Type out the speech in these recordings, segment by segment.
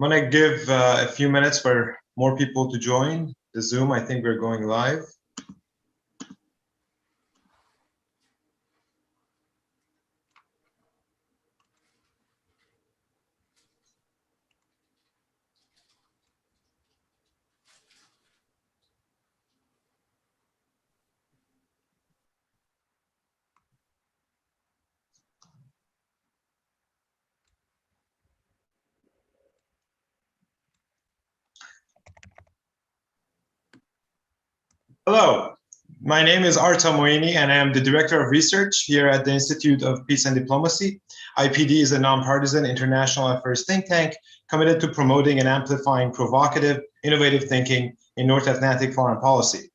I'm going to give a few minutes for more people to join the Zoom. I think we're going live. Hello, my name is Arta Moini, and I am the Director of Research here at the Institute of Peace and Diplomacy. IPD is a nonpartisan international affairs think tank committed to promoting and amplifying provocative, innovative thinking in North Atlantic foreign policy.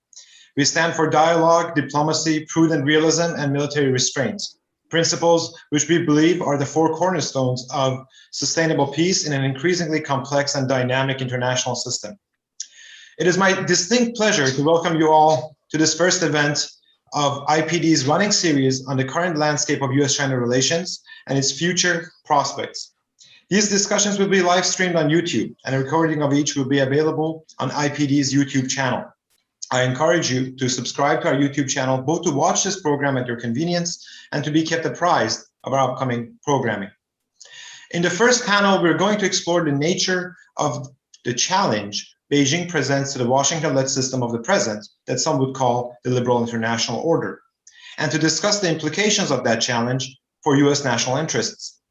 We stand for dialogue, diplomacy, prudent realism, and military restraint, principles which we believe are the four cornerstones of sustainable peace in an increasingly complex and dynamic international system. It is my distinct pleasure to welcome you all to this first event of IPD's running series on the current landscape of U.S.China relations and its future prospects. These discussions will be live streamed on YouTube, and a recording of each will be available on IPD's YouTube channel. I encourage you to subscribe to our YouTube channel, both to watch this program at your convenience and to be kept apprised of our upcoming programming. In the first panel, we're going to explore the nature of the challenge Beijing presents to the Washington-led system of the present that some would call the liberal international order, and to discuss the implications of that challenge for U.S. national interests.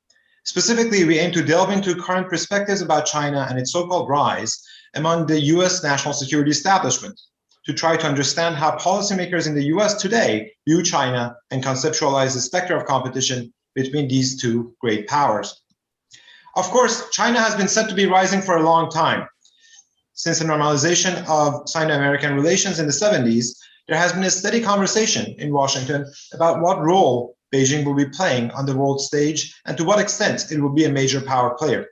Specifically, we aim to delve into current perspectives about China and its so-called rise among the U.S. national security establishment, to try to understand how policymakers in the U.S. today view China and conceptualize the specter of competition between these two great powers. Of course, China has been said to be rising for a long time. Since the normalization of Sino-American relations in the 70s, there has been a steady conversation in Washington about what role Beijing will be playing on the world stage and to what extent it will be a major power player.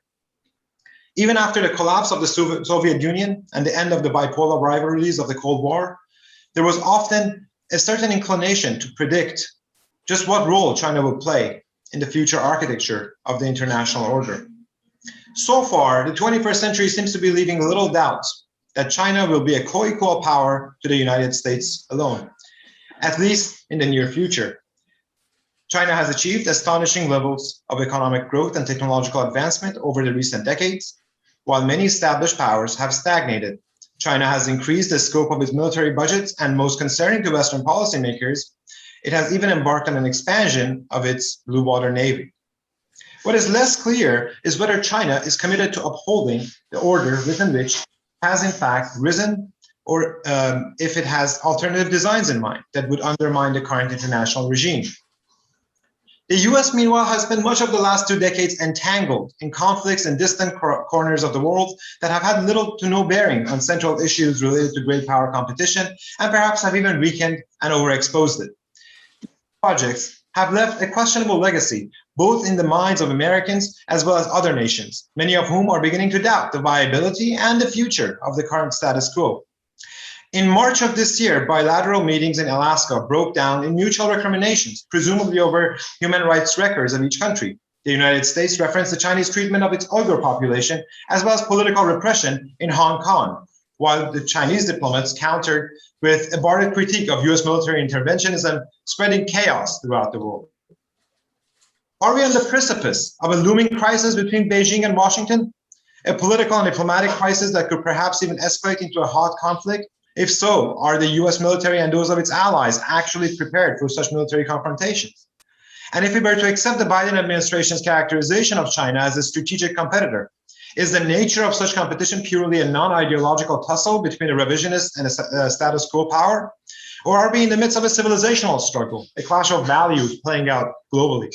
Even after the collapse of the Soviet Union and the end of the bipolar rivalries of the Cold War, there was often a certain inclination to predict just what role China will play in the future architecture of the international order. So far, the 21st century seems to be leaving little doubt that China will be a co-equal power to the United States alone, at least in the near future. China has achieved astonishing levels of economic growth and technological advancement over the recent decades, while many established powers have stagnated. China has increased the scope of its military budgets, and most concerning to Western policymakers, it has even embarked on an expansion of its blue water navy. What is less clear is whether China is committed to upholding the order within which it has in fact risen, or if it has alternative designs in mind that would undermine the current international regime. The US, meanwhile, has spent much of the last 2 decades entangled in conflicts in distant corners of the world that have had little to no bearing on central issues related to great power competition, and perhaps have even weakened and overexposed it. These projects have left a questionable legacy, both in the minds of Americans as well as other nations, many of whom are beginning to doubt the viability and the future of the current status quo. In March of this year, bilateral meetings in Alaska broke down in mutual recriminations, presumably over human rights records of each country. The United States referenced the Chinese treatment of its Uyghur population, as well as political repression in Hong Kong, while the Chinese diplomats countered with a guarded critique of US military interventionism, spreading chaos throughout the world. Are we on the precipice of a looming crisis between Beijing and Washington? A political and diplomatic crisis that could perhaps even escalate into a hot conflict? If so, are the US military and those of its allies actually prepared for such military confrontations? And if we were to accept the Biden administration's characterization of China as a strategic competitor, is the nature of such competition purely a non-ideological tussle between a revisionist and a status quo power? Or are we in the midst of a civilizational struggle, a clash of values playing out globally?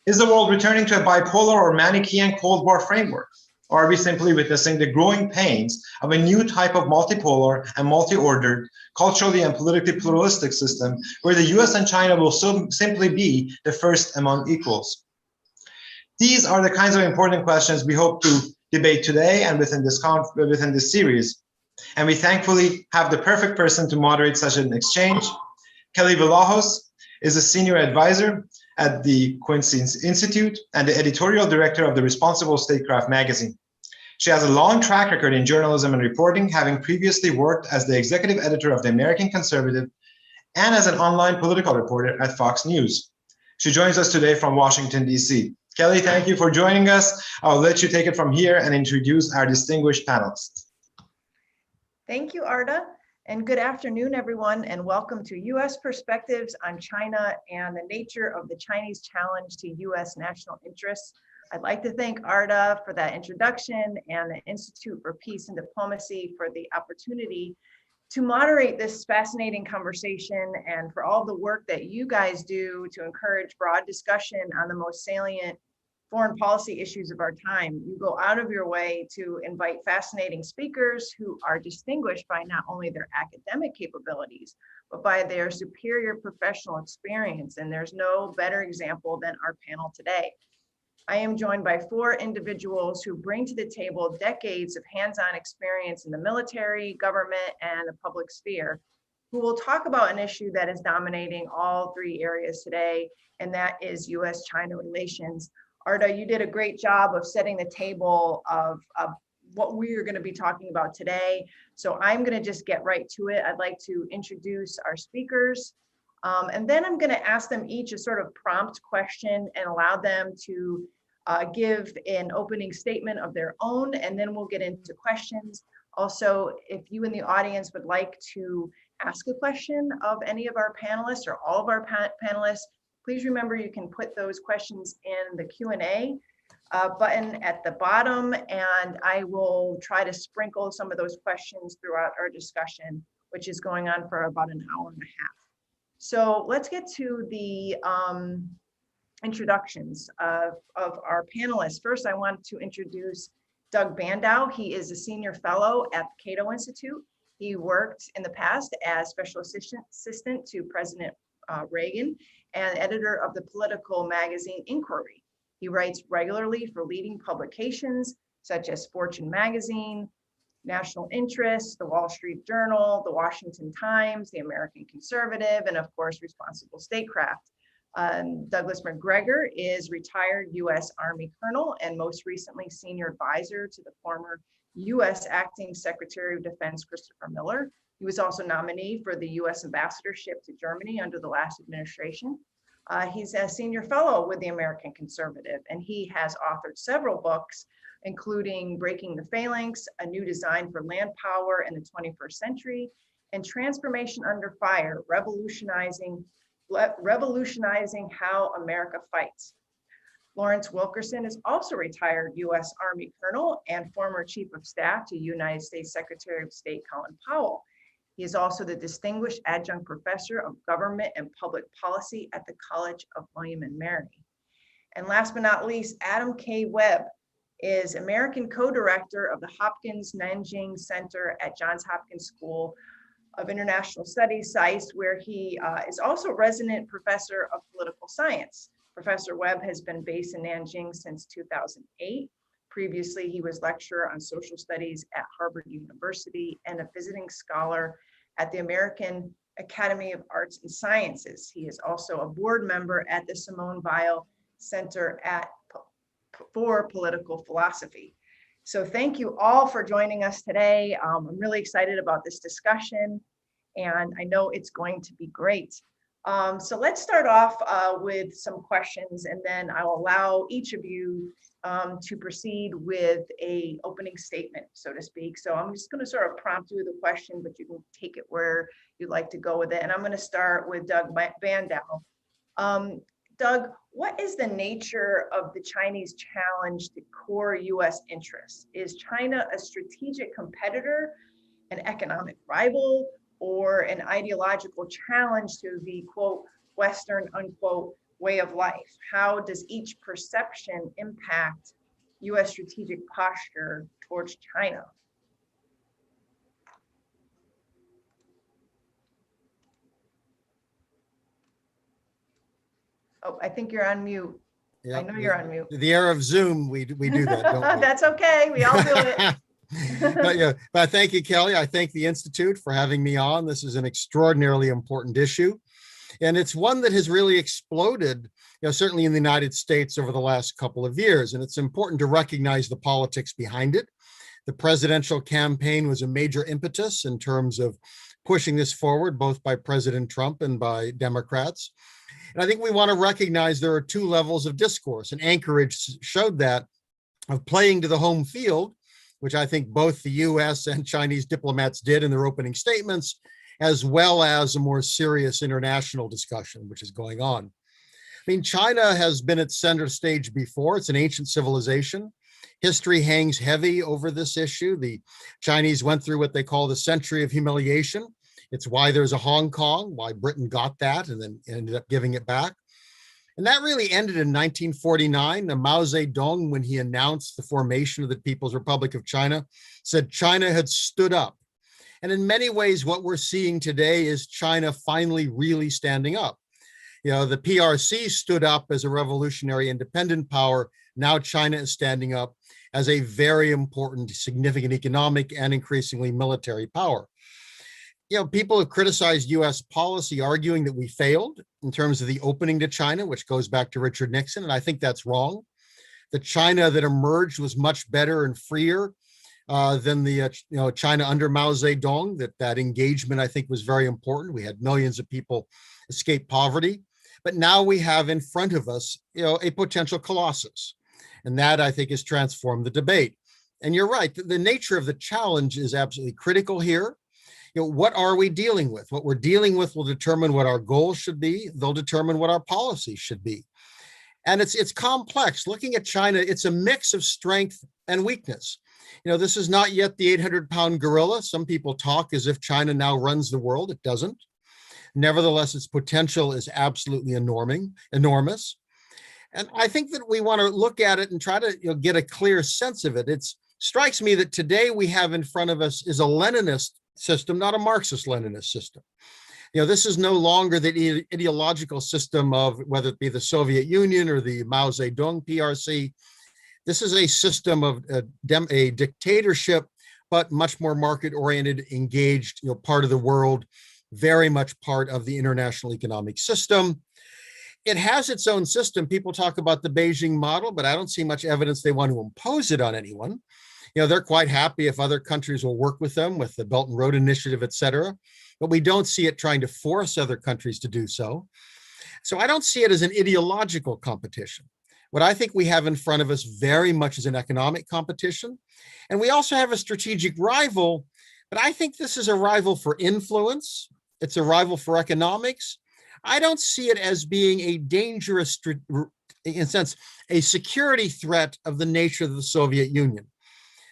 Is the world returning to a bipolar or Manichaean Cold War framework? Or are we simply witnessing the growing pains of a new type of multipolar and multi-ordered, culturally and politically pluralistic system where the US and China will simply be the first among equals? These are the kinds of important questions we hope to debate today and within this series. And we thankfully have the perfect person to moderate such an exchange. Kelly Villajos is a senior advisor at the Quincy Institute and the editorial director of the Responsible Statecraft magazine. She has a long track record in journalism and reporting, having previously worked as the executive editor of the American Conservative and as an online political reporter at Fox News. She joins us today from Washington, D.C. Kelly, thank you for joining us. I'll let you take it from here and introduce our distinguished panelists. Thank you, Arda, and good afternoon, everyone, and welcome to U.S. Perspectives on China and the Nature of the Chinese Challenge to U.S. National Interests. I'd like to thank Arda for that introduction and the Institute for Peace and Diplomacy for the opportunity to moderate this fascinating conversation and for all the work that you guys do to encourage broad discussion on the most salient foreign policy issues of our time. You go out of your way to invite fascinating speakers who are distinguished by not only their academic capabilities, but by their superior professional experience. And there's no better example than our panel today. I am joined by 4 individuals who bring to the table decades of hands-on experience in the military, government, and the public sphere, who will talk about an issue that is dominating all 3 areas today, and that is U.S.-China relations. Arda, you did a great job of setting the table of what we are going to be talking about today. So I'm going to just get right to it. I'd like to introduce our speakers. And then I'm going to ask them each a sort of prompt question and allow them to give an opening statement of their own, and then we'll get into questions. Also, if you in the audience would like to ask a question of any of our panelists or all of our panelists, please remember you can put those questions in the Q&A button at the bottom, and I will try to sprinkle some of those questions throughout our discussion, which is going on for about an hour and a half. So let's get to the introductions of our panelists. First, I want to introduce Doug Bandow. He is a senior fellow at the Cato Institute. He worked in the past as special assistant to President Reagan and editor of the political magazine Inquiry. He writes regularly for leading publications such as Fortune magazine, National Interest, the Wall Street Journal, the Washington Times, the American Conservative, and of course, Responsible Statecraft. Douglas McGregor is retired U.S. Army Colonel and most recently senior advisor to the former U.S. Acting Secretary of Defense Christopher Miller. He was also nominee for the U.S. ambassadorship to Germany under the last administration. He's a senior fellow with the American Conservative, and he has authored several books, including Breaking the Phalanx, A New Design for Land Power in the 21st Century, and Transformation Under Fire, Revolutionizing How America Fights. Lawrence Wilkerson is also retired U.S. Army Colonel and former Chief of Staff to United States Secretary of State Colin Powell. He is also the Distinguished Adjunct Professor of Government and Public Policy at the College of William and Mary. And last but not least, Adam K. Webb is American co-director of the Hopkins Nanjing Center at Johns Hopkins School of International Studies, SAIS, where he is also resident professor of political science. Professor Webb has been based in Nanjing since 2008. Previously, he was lecturer on social studies at Harvard University and a visiting scholar at the American Academy of Arts and Sciences. He is also a board member at the Simone Weil Center for Political Philosophy. So thank you all for joining us today. I'm really excited about this discussion, and I know it's going to be great. So let's start off with some questions, and then I'll allow each of you to proceed with an opening statement, so to speak. So I'm just going to sort of prompt you the question, but you can take it where you'd like to go with it. And I'm going to start with Doug Bandow. Doug, what is the nature of the Chinese challenge to core U.S. interests? Is China a strategic competitor, an economic rival, or an ideological challenge to the, quote, Western, unquote, way of life? How does each perception impact U.S. strategic posture towards China? Oh, I think you're on mute. Yep. I know you're on mute. The era of Zoom, we do that, don't we? That's okay. We all do it. But thank you, Kelly. I thank the Institute for having me on. This is an extraordinarily important issue. And it's one that has really exploded certainly in the United States over the last couple of years. And it's important to recognize the politics behind it. The presidential campaign was a major impetus in terms of pushing this forward, both by President Trump and by Democrats. And I think we want to recognize there are two levels of discourse, and Anchorage showed that, of playing to the home field, which I think both the US and Chinese diplomats did in their opening statements, as well as a more serious international discussion, which is going on. I mean, China has been at center stage before. It's an ancient civilization. History hangs heavy over this issue. The Chinese went through what they call the century of humiliation. It's why there's a Hong Kong, why Britain got that and then ended up giving it back. And that really ended in 1949. Mao Zedong, when he announced the formation of the People's Republic of China, said China had stood up. And in many ways, what we're seeing today is China finally really standing up. The PRC stood up as a revolutionary independent power. Now China is standing up as a very important, significant economic and increasingly military power. People have criticized US policy, arguing that we failed in terms of the opening to China, which goes back to Richard Nixon. And I think that's wrong. The China that emerged was much better and freer than the China under Mao Zedong. That engagement, I think, was very important. We had millions of people escape poverty. But now we have in front of us, a potential colossus. And that, I think, has transformed the debate. And you're right, the nature of the challenge is absolutely critical here. What are we dealing with? What we're dealing with will determine what our goals should be. They'll determine what our policies should be. And it's complex. Looking at China, it's a mix of strength and weakness. This is not yet the 800-pound gorilla. Some people talk as if China now runs the world. It doesn't. Nevertheless, its potential is absolutely enormous. And I think that we want to look at it and try to get a clear sense of it. It strikes me that today we have in front of us is a Leninist system, not a Marxist-Leninist system. This is no longer the ideological system of whether it be the Soviet Union or the Mao Zedong PRC. This is a system of a dictatorship, but much more market-oriented, engaged, part of the world, very much part of the international economic system. It has its own system. People talk about the Beijing model, but I don't see much evidence they want to impose it on anyone. They're quite happy if other countries will work with them with the Belt and Road Initiative, et cetera, but we don't see it trying to force other countries to do so. So I don't see it as an ideological competition. What I think we have in front of us very much is an economic competition. And we also have a strategic rival, but I think this is a rival for influence. It's a rival for economics. I don't see it as being a dangerous, in a sense, a security threat of the nature of the Soviet Union.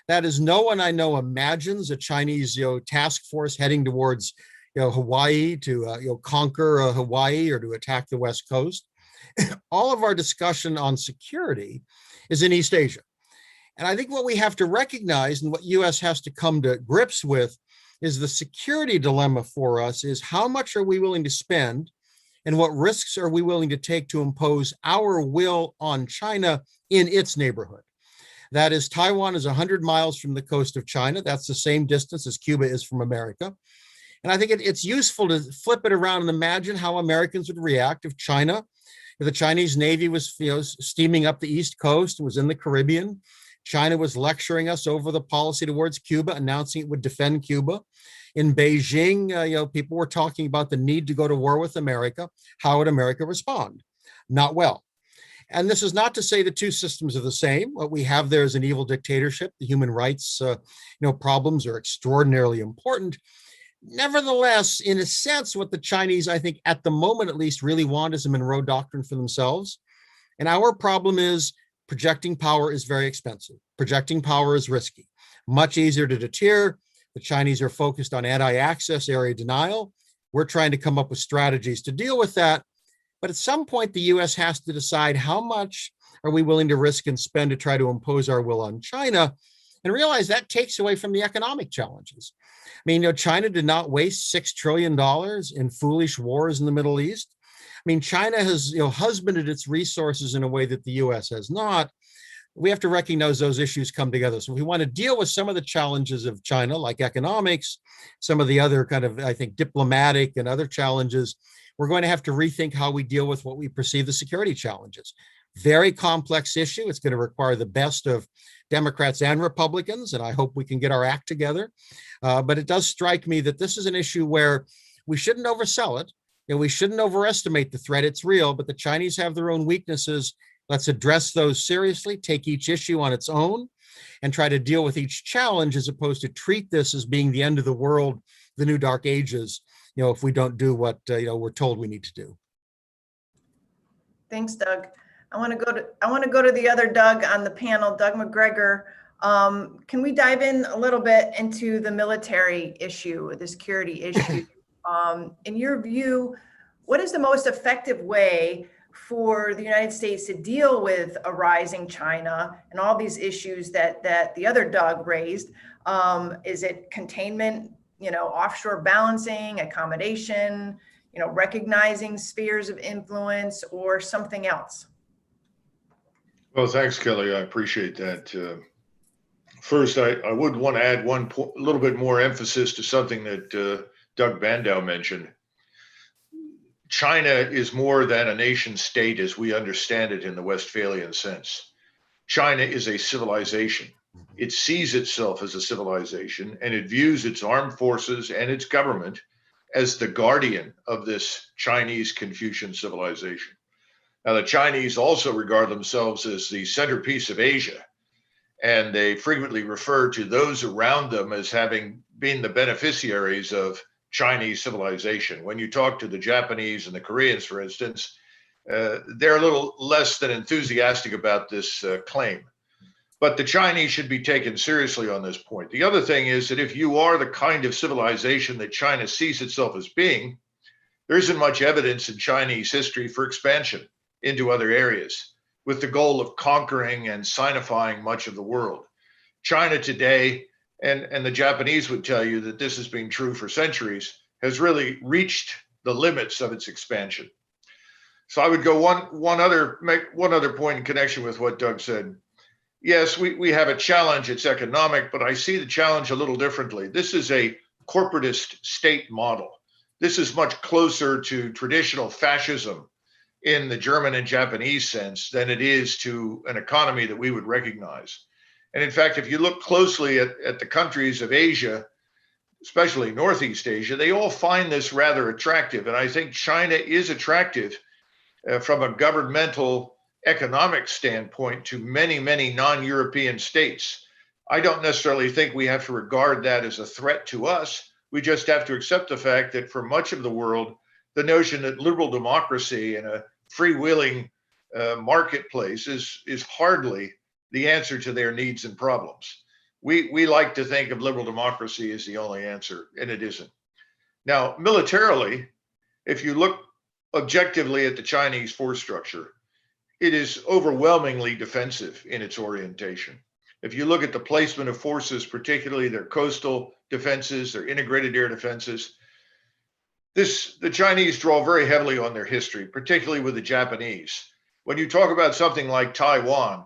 That is, no one I know imagines a Chinese, task force heading towards, Hawaii to, conquer Hawaii or to attack the West Coast. All of our discussion on security is in East Asia. And I think what we have to recognize and what US has to come to grips with is the security dilemma for us is how much are we willing to spend and what risks are we willing to take to impose our will on China in its neighborhood. That is, Taiwan is 100 miles from the coast of China. That's the same distance as Cuba is from America. And I think it's useful to flip it around and imagine how Americans would react if the Chinese Navy was steaming up the East Coast and was in the Caribbean. China was lecturing us over the policy towards Cuba, announcing it would defend Cuba. In Beijing, people were talking about the need to go to war with America. How would America respond? Not well. And this is not to say the two systems are the same. What we have there is an evil dictatorship. The human rights, problems are extraordinarily important. Nevertheless, in a sense, what the Chinese, I think, at the moment at least, really want is a Monroe Doctrine for themselves. And our problem is projecting power is very expensive. Projecting power is risky. Much easier to deter. The Chinese are focused on anti-access area denial. We're trying to come up with strategies to deal with that. But at some point, the US has to decide how much are we willing to risk and spend to try to impose our will on China, and realize that takes away from the economic challenges. I mean, China did not waste $6 trillion in foolish wars in the Middle East. I mean, China has husbanded its resources in a way that the US has not. We have to recognize those issues come together. So if we want to deal with some of the challenges of China, like economics, some of the other kind of, I think, diplomatic and other challenges, we're going to have to rethink how we deal with what we perceive the security challenges. Very complex issue. It's going to require the best of Democrats and Republicans, and I hope we can get our act together. But it does strike me that this is an issue where we shouldn't oversell it, and we shouldn't overestimate the threat. It's real, but the Chinese have their own weaknesses. Let's address those seriously, take each issue on its own, and try to deal with each challenge as opposed to treat this as being the end of the world, the new dark ages, if we don't do what we're told we need to do. Thanks, Doug. I want to go to the other Doug on the panel, Doug McGregor. Can we dive in a little bit into the military issue, the security issue? In your view, what is the most effective way for the United States to deal with a rising China and all these issues that the other Doug raised? Is it containment, offshore balancing, accommodation, recognizing spheres of influence, or something else? Well, thanks, Kelly. I appreciate that. First, I would want to add a little bit more emphasis to something that Doug Bandow mentioned. China is more than a nation state as we understand it in the Westphalian sense. China is a civilization. It sees itself as a civilization, and it views its armed forces and its government as the guardian of this Chinese Confucian civilization. Now, the Chinese also regard themselves as the centerpiece of Asia, and they frequently refer to those around them as having been the beneficiaries of Chinese civilization. When you talk to the Japanese and the Koreans, for instance, they're a little less than enthusiastic about this claim. But the Chinese should be taken seriously on this point. The other thing is that if you are the kind of civilization that China sees itself as being, there isn't much evidence in Chinese history for expansion into other areas with the goal of conquering and sinifying much of the world. China today, and the Japanese would tell you that this has been true for centuries, has really reached the limits of its expansion. So I would go make one other point in connection with what Doug said. Yes, we have a challenge, it's economic, but I see the challenge a little differently. This is a corporatist state model. This is much closer to traditional fascism in the German and Japanese sense than it is to an economy that we would recognize. And in fact, if you look closely at the countries of Asia, especially Northeast Asia, they all find this rather attractive. And I think China is attractive from a governmental economic standpoint to many, many non-European states. I don't necessarily think we have to regard that as a threat to us. We just have to accept the fact that for much of the world, the notion that liberal democracy and a freewheeling marketplace is hardly the answer to their needs and problems. We like to think of liberal democracy as the only answer, and it isn't. Now, militarily, if you look objectively at the Chinese force structure, it is overwhelmingly defensive in its orientation. If you look at the placement of forces, particularly their coastal defenses, their integrated air defenses, the Chinese draw very heavily on their history, particularly with the Japanese. When you talk about something like Taiwan,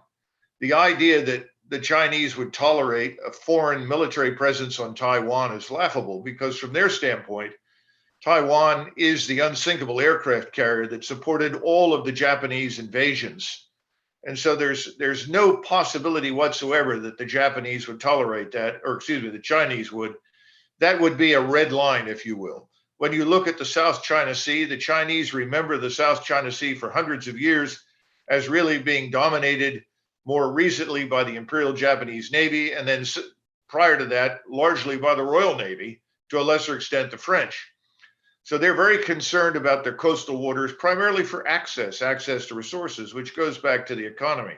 the idea that the Chinese would tolerate a foreign military presence on Taiwan is laughable because from their standpoint, Taiwan is the unsinkable aircraft carrier that supported all of the Japanese invasions. And so there's no possibility whatsoever that the Japanese would tolerate that, or excuse me, the Chinese would. That would be a red line, if you will. When you look at the South China Sea, the Chinese remember the South China Sea for hundreds of years as really being dominated more recently by the Imperial Japanese Navy, and then prior to that, largely by the Royal Navy, to a lesser extent, the French. So they're very concerned about their coastal waters, primarily for access to resources, which goes back to the economy.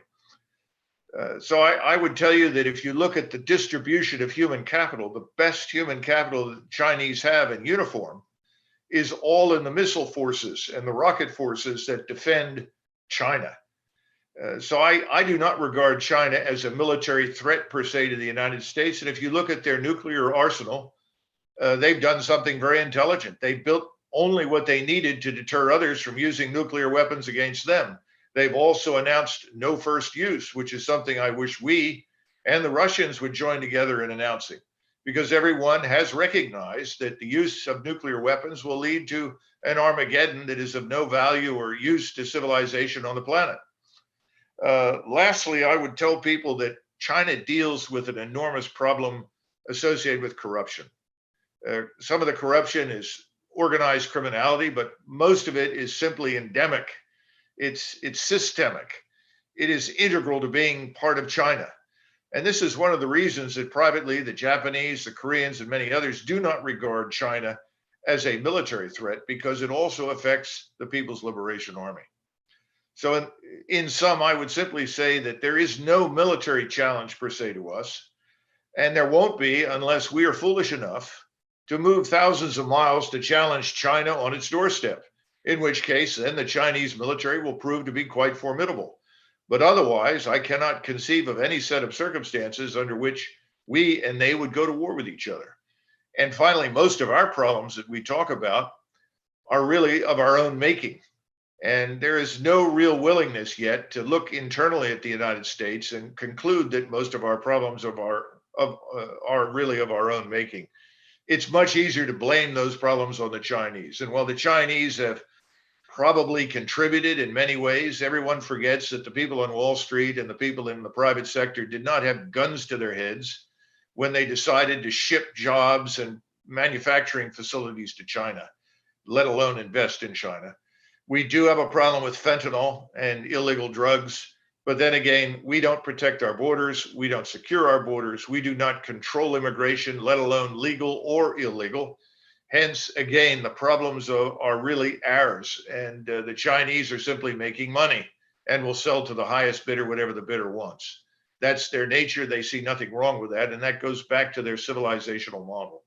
So I would tell you that if you look at the distribution of human capital, the best human capital that the Chinese have in uniform is all in the missile forces and the rocket forces that defend China. So I do not regard China as a military threat per se to the United States. And if you look at their nuclear arsenal, they've done something very intelligent. They built only what they needed to deter others from using nuclear weapons against them. They've also announced no first use, which is something I wish we and the Russians would join together in announcing. because everyone has recognized that the use of nuclear weapons will lead to an Armageddon that is of no value or use to civilization on the planet. Lastly, I would tell people that China deals with an enormous problem associated with corruption. Some of the corruption is organized criminality, but most of it is simply endemic. It's systemic. It is integral to being part of China. And this is one of the reasons that privately the Japanese, the Koreans, and many others do not regard China as a military threat, because it also affects the People's Liberation Army. So in sum, I would simply say that there is no military challenge per se to us, and there won't be unless we are foolish enough to move thousands of miles to challenge China on its doorstep, in which case then the Chinese military will prove to be quite formidable. But otherwise, I cannot conceive of any set of circumstances under which we and they would go to war with each other. And finally, most of our problems that we talk about are really of our own making. And there is no real willingness yet to look internally at the United States and conclude that most of our problems are really of our own making. It's much easier to blame those problems on the Chinese. And while the Chinese have probably contributed in many ways, everyone forgets that the people on Wall Street and the people in the private sector did not have guns to their heads when they decided to ship jobs and manufacturing facilities to China, let alone invest in China. We do have a problem with fentanyl and illegal drugs, but then again, we don't protect our borders. We don't secure our borders. We do not control immigration, let alone legal or illegal. Hence, again, the problems are really ours, and the Chinese are simply making money and will sell to the highest bidder whatever the bidder wants. That's their nature. They see nothing wrong with that, and that goes back to their civilizational model.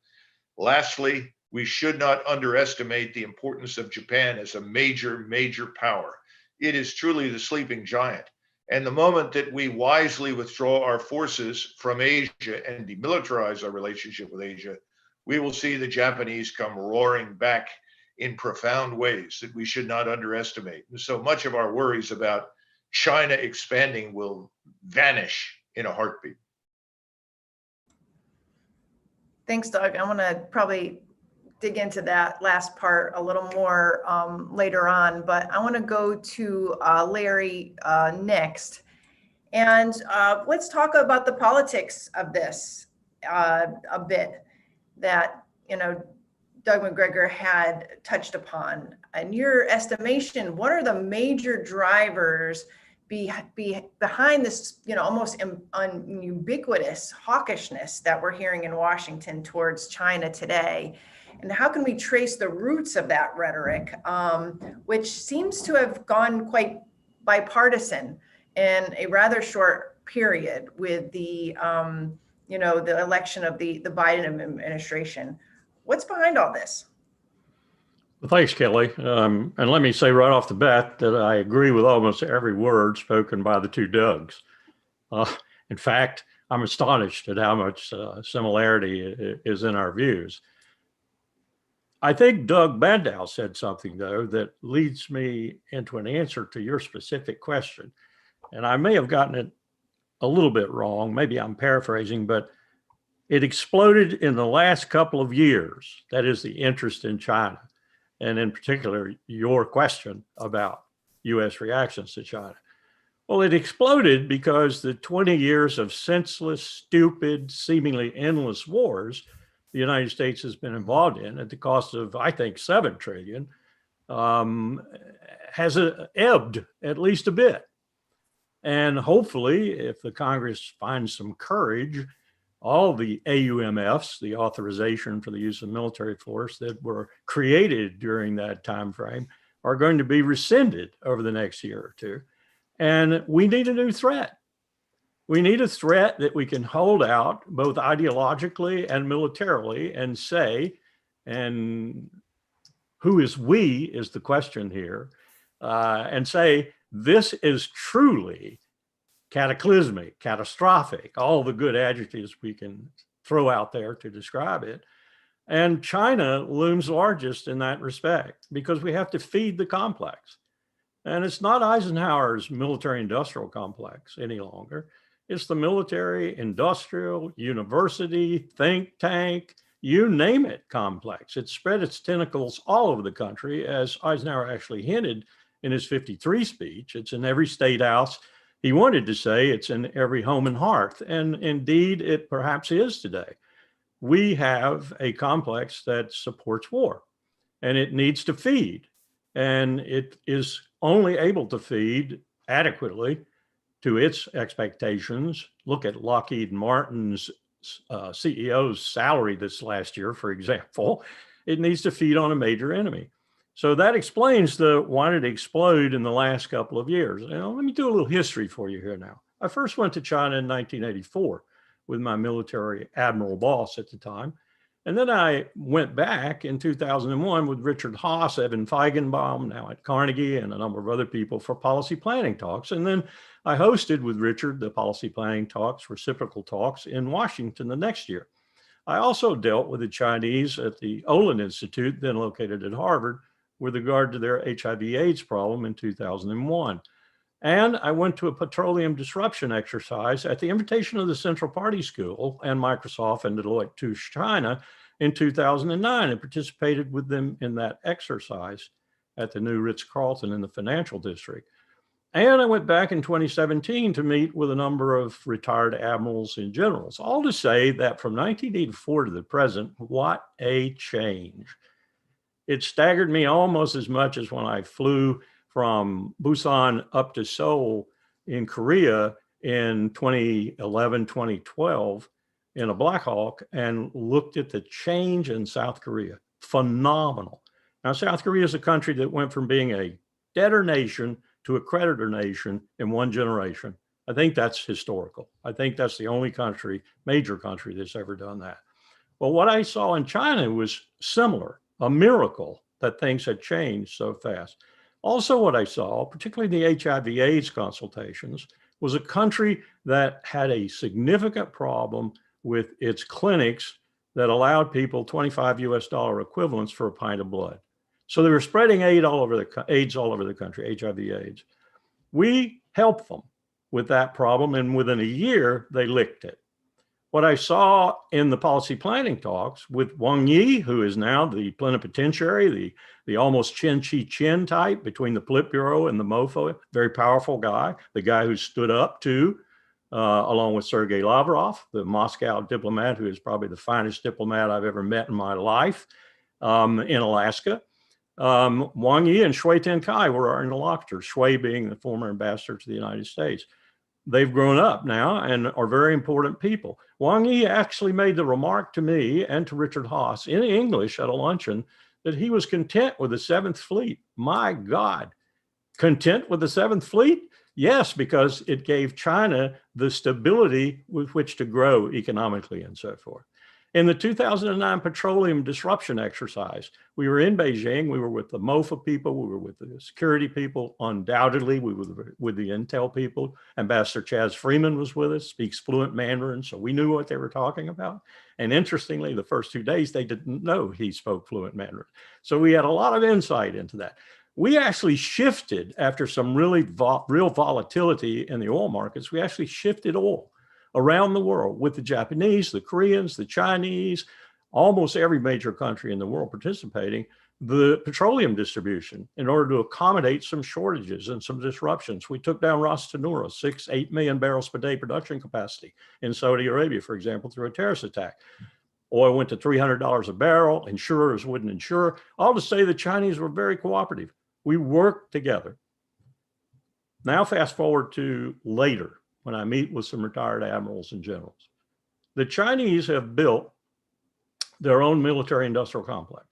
Lastly, we should not underestimate the importance of Japan as a major, major power. It is truly the sleeping giant. And the moment that we wisely withdraw our forces from Asia and demilitarize our relationship with Asia, we will see the Japanese come roaring back in profound ways that we should not underestimate. And so much of our worries about China expanding will vanish in a heartbeat. Thanks, Doug. I want to probably dig into that last part a little more later on, but I want to go to Larry next. And let's talk about the politics of this a bit that, Doug McGregor had touched upon. In your estimation, what are the major drivers behind this, almost ubiquitous hawkishness that we're hearing in Washington towards China today? And how can we trace the roots of that rhetoric, which seems to have gone quite bipartisan in a rather short period with the election of the Biden administration? What's behind all this? Well, thanks, Kelly. And let me say right off the bat that I agree with almost every word spoken by the two Dougs. In fact, I'm astonished at how much similarity is in our views. I think Doug Bandow said something, though, that leads me into an answer to your specific question. And I may have gotten it a little bit wrong. Maybe I'm paraphrasing, but it exploded in the last couple of years. That is the interest in China. And in particular, your question about U.S. reactions to China. Well, it exploded because the 20 years of senseless, stupid, seemingly endless wars the United States has been involved in at the cost of, I think, $7 trillion, has ebbed at least a bit. And hopefully, if the Congress finds some courage, all the AUMFs, the authorization for the use of military force that were created during that time frame, are going to be rescinded over the next year or two. And we need a new threat. We need a threat that we can hold out both ideologically and militarily and say, and who is we is the question here, and say, this is truly cataclysmic, catastrophic, all the good adjectives we can throw out there to describe it. And China looms largest in that respect because we have to feed the complex. And it's not Eisenhower's military industrial complex any longer. It's the military, industrial, university, think tank, you name it, complex. It's spread its tentacles all over the country, as Eisenhower actually hinted in his 53 speech. It's in every state house. He wanted to say it's in every home and hearth. And indeed, it perhaps is today. We have a complex that supports war, and it needs to feed. And it is only able to feed adequately to its expectations. Look at Lockheed Martin's CEO's salary this last year, for example. It needs to feed on a major enemy. So that explains why did it explode in the last couple of years. Now, let me do a little history for you here now. I first went to China in 1984 with my military admiral boss at the time. And then I went back in 2001 with Richard Haas, Evan Feigenbaum, now at Carnegie, and a number of other people for policy planning talks. And then I hosted with Richard the policy planning talks, reciprocal talks in Washington the next year. I also dealt with the Chinese at the Olin Institute, then located at Harvard, with regard to their HIV/AIDS problem in 2001. And I went to a petroleum disruption exercise at the invitation of the Central Party School and Microsoft and Deloitte Touche China in 2009 and participated with them in that exercise at the new Ritz-Carlton in the financial district. And I went back in 2017 to meet with a number of retired admirals and generals, all to say that from 1984 to the present, what a change. It staggered me almost as much as when I flew from Busan up to Seoul in Korea in 2011, 2012 in a Black Hawk and looked at the change in South Korea. Phenomenal. Now, South Korea is a country that went from being a debtor nation to a creditor nation in one generation. I think that's historical. I think that's the only country, major country, that's ever done that. Well, what I saw in China was similar, a miracle that things had changed so fast. Also, what I saw, particularly the HIV/AIDS consultations, was a country that had a significant problem with its clinics that allowed people $25 equivalents for a pint of blood. So they were spreading AIDS all over the country, HIV/AIDS. We helped them with that problem, and within a year, they licked it. What I saw in the policy planning talks with Wang Yi, who is now the plenipotentiary, the almost chin-chi-chin type between the Politburo and the MOFO, very powerful guy, the guy who stood up to, along with Sergei Lavrov, the Moscow diplomat, who is probably the finest diplomat I've ever met in my life, in Alaska. Wang Yi and Shui Tenkai were our interlocutors, Shui being the former ambassador to the United States. They've grown up now and are very important people. Wang Yi actually made the remark to me and to Richard Haas in English at a luncheon that he was content with the 7th Fleet. My God, content with the 7th Fleet? Yes, because it gave China the stability with which to grow economically and so forth. In the 2009 petroleum disruption exercise, we were in Beijing, we were with the MOFA people, we were with the security people, undoubtedly, we were with the Intel people. Ambassador Chaz Freeman was with us, speaks fluent Mandarin, so we knew what they were talking about. And interestingly, the first 2 days, they didn't know he spoke fluent Mandarin. So we had a lot of insight into that. We actually shifted after some real volatility in the oil markets, we actually shifted oil around the world with the Japanese, the Koreans, the Chinese, almost every major country in the world participating, the petroleum distribution in order to accommodate some shortages and some disruptions. We took down Ras Tanura, 8 million barrels per day production capacity in Saudi Arabia, for example, through a terrorist attack. Oil went to $300 a barrel, insurers wouldn't insure. All to say the Chinese were very cooperative. We worked together. Now fast forward to later, when I meet with some retired admirals and generals. The Chinese have built their own military industrial complex,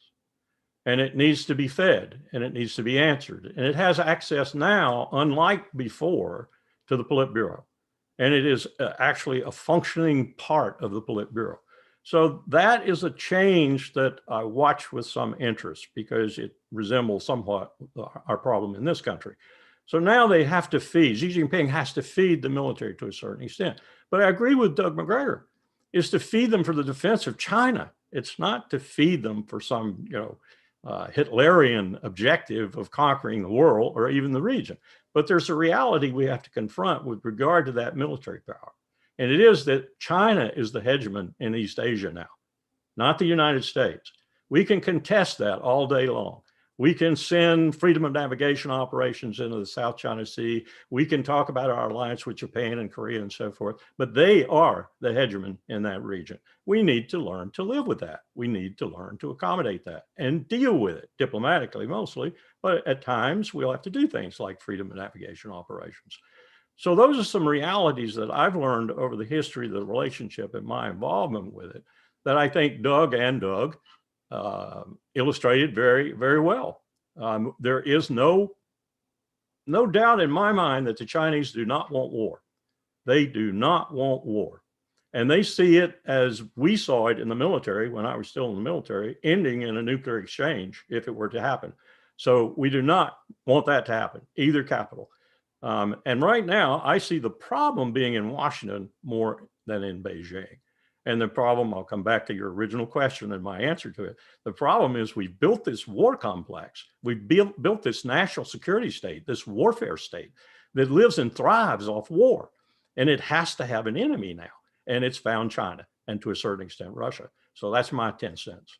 and it needs to be fed and it needs to be answered. And it has access now, unlike before, to the Politburo. And it is actually a functioning part of the Politburo. So that is a change that I watch with some interest because it resembles somewhat our problem in this country. So now they have to feed, Xi Jinping has to feed the military to a certain extent. But I agree with Doug McGregor, is to feed them for the defense of China. It's not to feed them for some, Hitlerian objective of conquering the world or even the region. But there's a reality we have to confront with regard to that military power. And it is that China is the hegemon in East Asia now, not the United States. We can contest that all day long. We can send freedom of navigation operations into the South China Sea. We can talk about our alliance with Japan and Korea and so forth, but they are the hegemon in that region. We need to learn to live with that. We need to learn to accommodate that and deal with it diplomatically mostly, but at times we'll have to do things like freedom of navigation operations. So those are some realities that I've learned over the history of the relationship and my involvement with it that I think Doug illustrated very, very well. There is no doubt in my mind that the Chinese do not want war. They do not want war. And they see it as we saw it in the military when I was still in the military, ending in a nuclear exchange if it were to happen. So we do not want that to happen, either capital. And right now, I see the problem being in Washington more than in Beijing. And the problem, I'll come back to your original question and my answer to it. The problem is we've built this war complex. We've built this national security state, this warfare state that lives and thrives off war. And it has to have an enemy now. And it's found China and to a certain extent, Russia. So that's my 10 cents.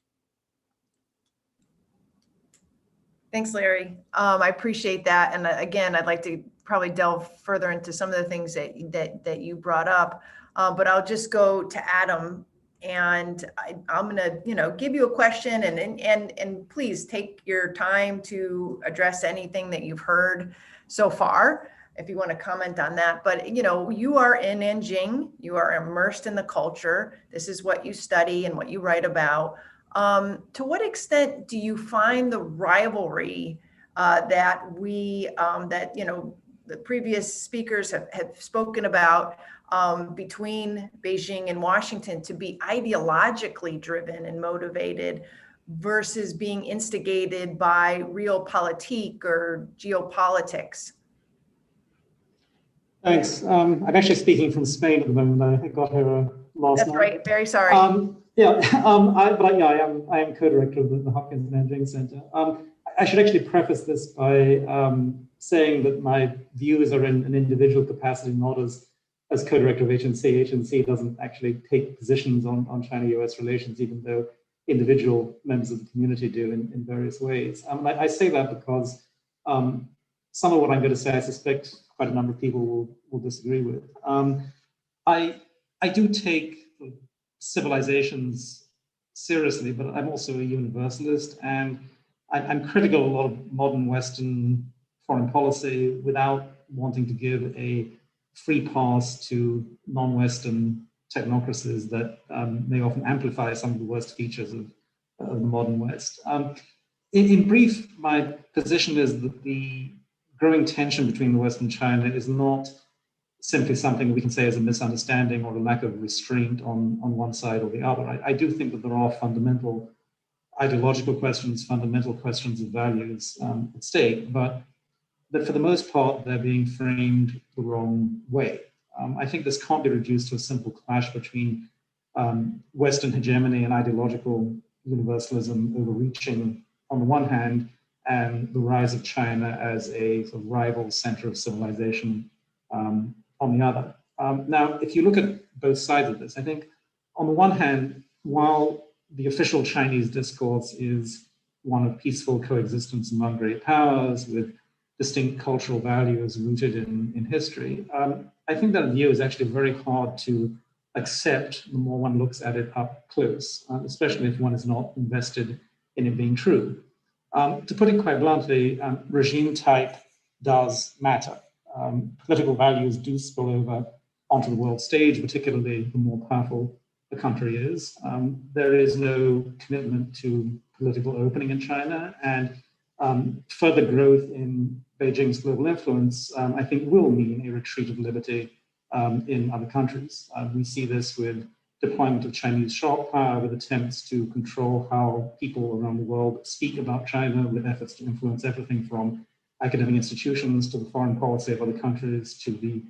Thanks, Larry. I appreciate that. And again, I'd like to probably delve further into some of the things that you brought up. But I'll just go to Adam, and I'm going to, give you a question, and please take your time to address anything that you've heard so far, if you want to comment on that. But, you are in Nanjing, you are immersed in the culture. This is what you study and what you write about. To what extent do you find the rivalry that the previous speakers have spoken about between Beijing and Washington to be ideologically driven and motivated versus being instigated by realpolitik or geopolitics? Thanks. I'm actually speaking from Spain at the moment. I got here last night. That's right. Very sorry. I am co-director of the Hopkins Nanjing Center. I should actually preface this by saying that my views are in an individual capacity, not as co-director of HNC. HNC doesn't actually take positions on China-US relations, even though individual members of the community do in various ways. I say that because some of what I'm going to say, I suspect quite a number of people will disagree with. I do take civilizations seriously, but I'm also a universalist, and I'm critical of a lot of modern Western foreign policy without wanting to give a free pass to non-Western technocracies that may often amplify some of the worst features of the modern West. In brief, my position is that the growing tension between the West and China is not simply something we can say is a misunderstanding or a lack of restraint on one side or the other. I do think that there are fundamental ideological questions, fundamental questions of values at stake, but that for the most part, they're being framed the wrong way. I think this can't be reduced to a simple clash between Western hegemony and ideological universalism overreaching on the one hand, and the rise of China as a sort of rival center of civilization on the other. Now, if you look at both sides of this, I think on the one hand, while the official Chinese discourse is one of peaceful coexistence among great powers with distinct cultural values rooted in history, I think that view is actually very hard to accept the more one looks at it up close, especially if one is not invested in it being true. To put it quite bluntly, regime type does matter. Political values do spill over onto the world stage, particularly the more powerful the country is. There is no commitment to political opening in China, and further growth in Beijing's global influence, I think, will mean a retreat of liberty in other countries. We see this with deployment of Chinese sharp power, with attempts to control how people around the world speak about China, with efforts to influence everything from academic institutions to the foreign policy of other countries to the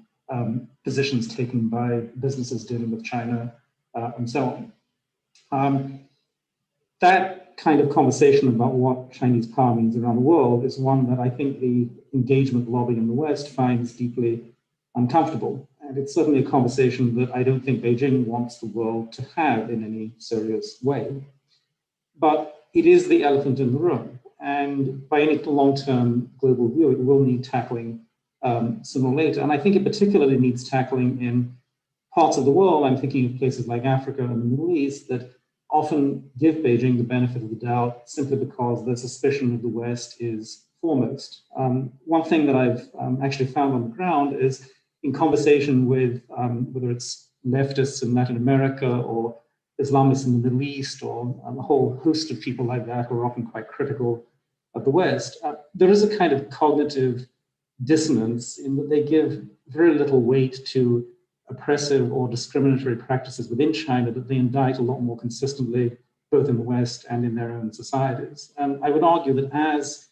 positions taken by businesses dealing with China and so on. That kind of conversation about what Chinese power means around the world is one that I think the engagement lobby in the West finds deeply uncomfortable. And it's certainly a conversation that I don't think Beijing wants the world to have in any serious way. But it is the elephant in the room. And by any long-term global view, it will need tackling sooner or later. And I think it particularly needs tackling in parts of the world. I'm thinking of places like Africa and the Middle East that often give Beijing the benefit of the doubt simply because their suspicion of the West is foremost. One thing that I've actually found on the ground is in conversation with whether it's leftists in Latin America or Islamists in the Middle East or a whole host of people like that who are often quite critical of the West, there is a kind of cognitive dissonance in that they give very little weight to oppressive or discriminatory practices within China that they indict a lot more consistently, both in the West and in their own societies. And I would argue that as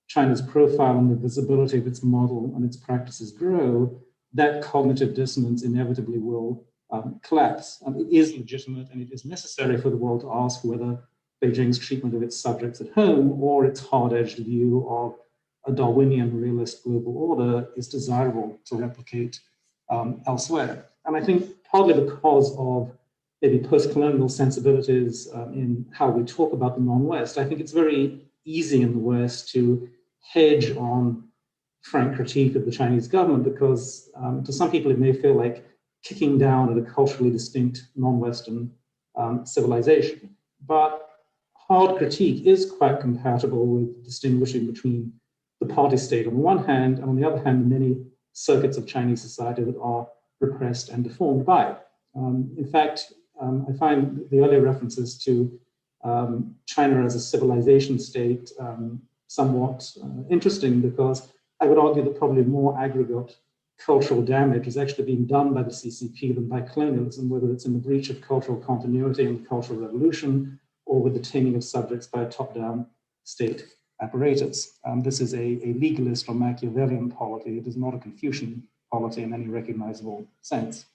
China's profile and the visibility of its model and its practices grow, that cognitive dissonance inevitably will collapse. It is legitimate and it is necessary for the world to ask whether Beijing's treatment of its subjects at home or its hard-edged view of a Darwinian realist global order is desirable to replicate elsewhere. And I think partly because of maybe post-colonial sensibilities in how we talk about the non-West, I think it's very easy in the West to hedge on frank critique of the Chinese government because to some people it may feel like kicking down at a culturally distinct non-Western civilization. But hard critique is quite compatible with distinguishing between the party state on the one hand, and on the other hand, the many circuits of Chinese society that are repressed and deformed by it. In fact, I find the earlier references to China as a civilization state somewhat interesting because I would argue that probably more aggregate cultural damage is actually being done by the CCP than by colonialism, whether it's in the breach of cultural continuity and the Cultural Revolution or with the taming of subjects by a top-down state apparatus. This is a legalist or Machiavellian polity. It is not a Confucian polity in any recognizable sense.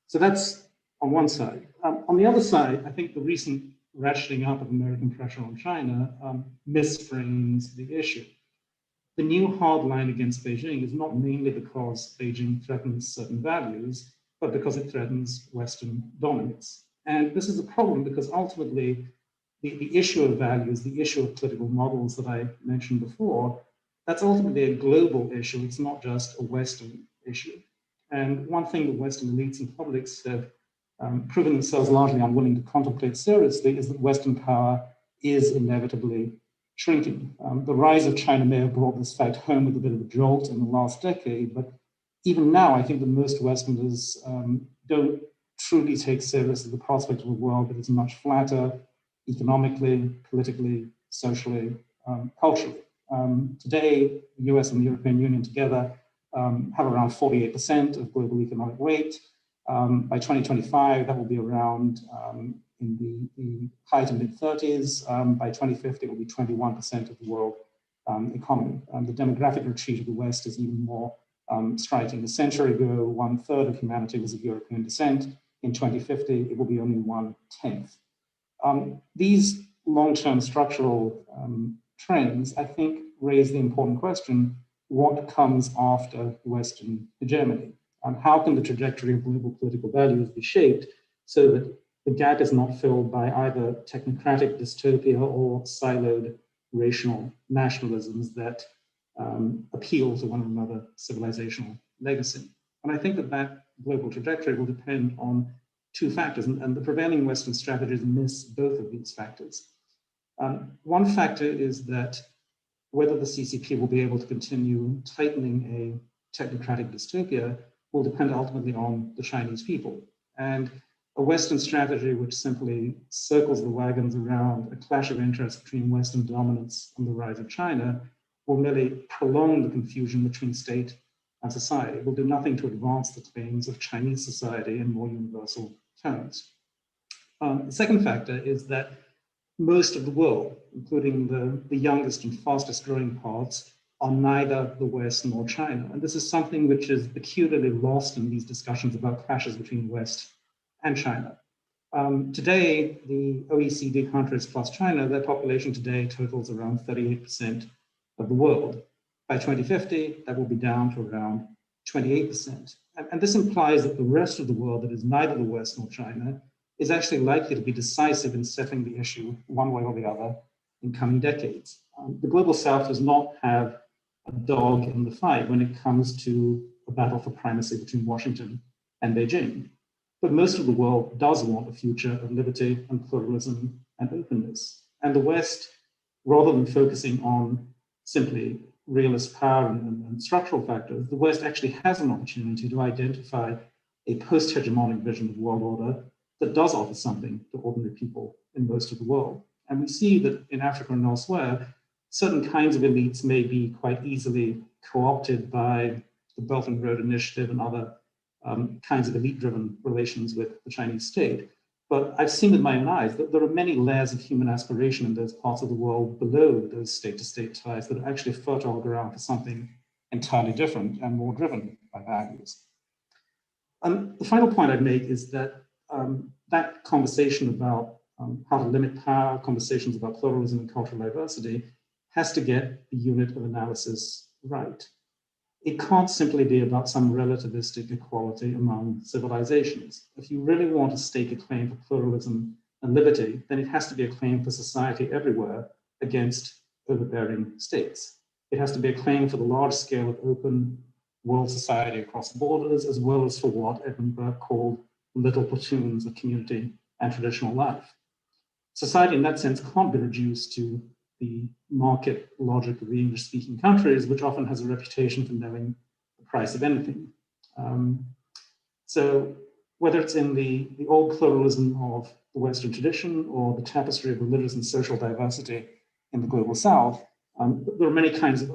So that's on one side. On the other side, I think the recent ratcheting up of American pressure on China misframes the issue. The new hard line against Beijing is not mainly because Beijing threatens certain values, but because it threatens Western dominance. And this is a problem because ultimately the issue of values, the issue of political models that I mentioned before, that's ultimately a global issue. It's not just a Western issue. And one thing that Western elites and publics have proven themselves largely unwilling to contemplate seriously is that Western power is inevitably shrinking. The rise of China may have brought this fact home with a bit of a jolt in the last decade, but even now, I think that most Westerners don't truly take seriously the prospect of a world that is much flatter economically, politically, socially, culturally. Today, the US and the European Union together have around 48% of global economic weight. By 2025, that will be around in the high to mid 30s. By 2050, it will be 21% of the world economy. The demographic retreat of the West is even more striking. A century ago, 1/3 of humanity was of European descent. In 2050, it will be only 1/10. These long-term structural trends, I think, raise the important question, what comes after Western hegemony? How can the trajectory of global political values be shaped so that the gap is not filled by either technocratic dystopia or siloed racial nationalisms that appeal to one another civilizational legacy? And I think that that global trajectory will depend on two factors, and the prevailing Western strategies miss both of these factors. One factor is that whether the CCP will be able to continue tightening a technocratic dystopia will depend ultimately on the Chinese people. And a Western strategy which simply circles the wagons around a clash of interests between Western dominance and the rise of China will merely prolong the confusion between state and society. It will do nothing to advance the claims of Chinese society in more universal terms. The second factor is that most of the world, including the youngest and fastest growing parts, are neither the West nor China. And this is something which is peculiarly lost in these discussions about clashes between West and China. Today, the OECD countries plus China, their population today totals around 38% of the world. By 2050, that will be down to around 28%. And this implies that the rest of the world that is neither the West nor China is actually likely to be decisive in settling the issue one way or the other in coming decades. The global South does not have a dog in the fight when it comes to a battle for primacy between Washington and Beijing. But most of the world does want a future of liberty and pluralism and openness. And the West, rather than focusing on simply realist power and structural factors, the West actually has an opportunity to identify a post-hegemonic vision of world order that does offer something to ordinary people in most of the world. And we see that in Africa and elsewhere, certain kinds of elites may be quite easily co-opted by the Belt and Road Initiative and other kinds of elite-driven relations with the Chinese state. But I've seen with my own eyes that there are many layers of human aspiration in those parts of the world below those state-to-state ties that are actually fertile ground for something entirely different and more driven by values. The final point I'd make is that that conversation about how to limit power, conversations about pluralism and cultural diversity, has to get the unit of analysis right. It can't simply be about some relativistic equality among civilizations. If you really want to stake a claim for pluralism and liberty, then it has to be a claim for society everywhere against overbearing states. It has to be a claim for the large scale of open world society across borders, as well as for what Edmund Burke called little platoons of community and traditional life. Society in that sense can't be reduced to the market logic of the English-speaking countries, which often has a reputation for knowing the price of anything. So whether it's in the old pluralism of the Western tradition or the tapestry of religious and social diversity in the global South, there are many kinds of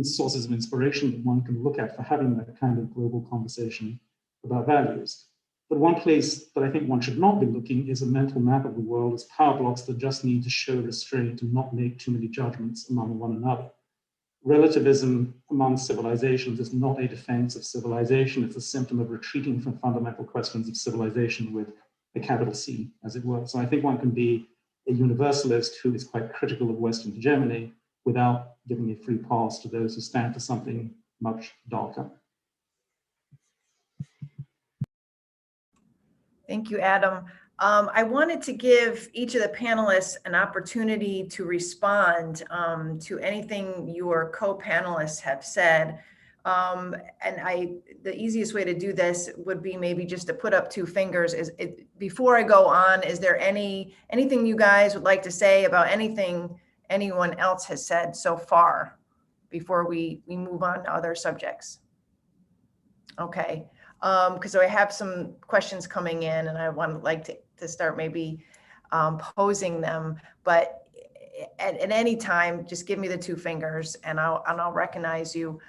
sources of inspiration that one can look at for having that kind of global conversation about values. But one place that I think one should not be looking is a mental map of the world as power blocks that just need to show restraint and not make too many judgments among one another. Relativism among civilizations is not a defense of civilization. It's a symptom of retreating from fundamental questions of civilization with a capital C, as it were. So I think one can be a universalist who is quite critical of Western hegemony without giving a free pass to those who stand for something much darker. Thank you, Adam. I wanted to give each of the panelists an opportunity to respond to anything your co-panelists have said. The easiest way to do this would be maybe just to put up two fingers. Before I go on, is there anything you guys would like to say about anything anyone else has said so far before we move on to other subjects? Okay. Because I have some questions coming in and I would like to start maybe posing them, but at any time, just give me the two fingers and I'll recognize you.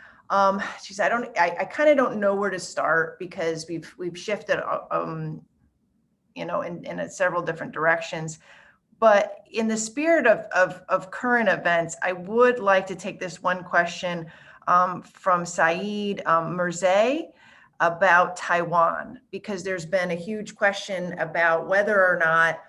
Geez, I kind of don't know where to start because we've shifted, in several different directions. But in the spirit of current events, I would like to take this one question from Saeed Mirzay about Taiwan, because there's been a huge question about whether or not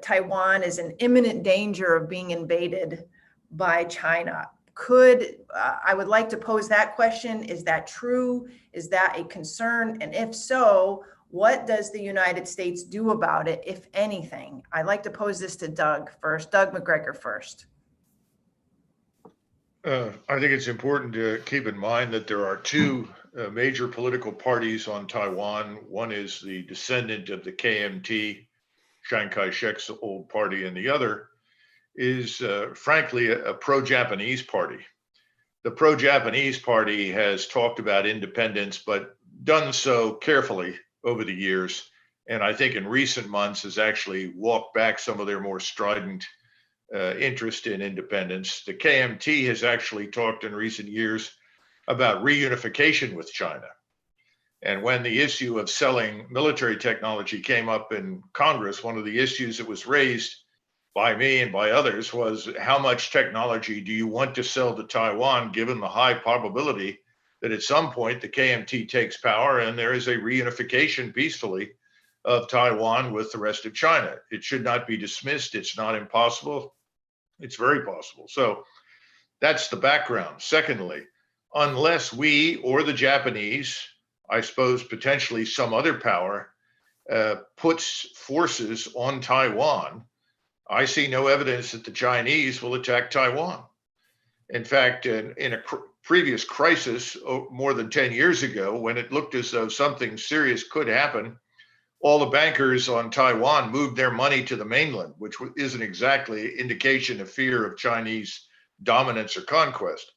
Taiwan is in imminent danger of being invaded by China. I would like to pose that question. Is that true? Is that a concern? And if so, what does the United States do about it, if anything? I'd like to pose this to Doug first. Doug McGregor first. I think it's important to keep in mind that there are two major political parties on Taiwan. One is the descendant of the KMT, Chiang Kai-shek's old party, and the other is, frankly, a pro-Japanese party. The pro-Japanese party has talked about independence, but done so carefully over the years, and I think in recent months has actually walked back some of their more strident interest in independence. The KMT has actually talked in recent years about reunification with China. And when the issue of selling military technology came up in Congress, one of the issues that was raised by me and by others was, how much technology do you want to sell to Taiwan, given the high probability that at some point the KMT takes power and there is a reunification peacefully of Taiwan with the rest of China. It should not be dismissed. It's not impossible. It's very possible. So that's the background. Secondly, unless we or the Japanese I suppose potentially some other power puts forces on Taiwan, I see no evidence that the Chinese will attack Taiwan. In fact, in a previous crisis more than 10 years ago, when it looked as though something serious could happen, all the bankers on Taiwan moved their money to the mainland, which isn't exactly indication of fear of Chinese dominance or conquest.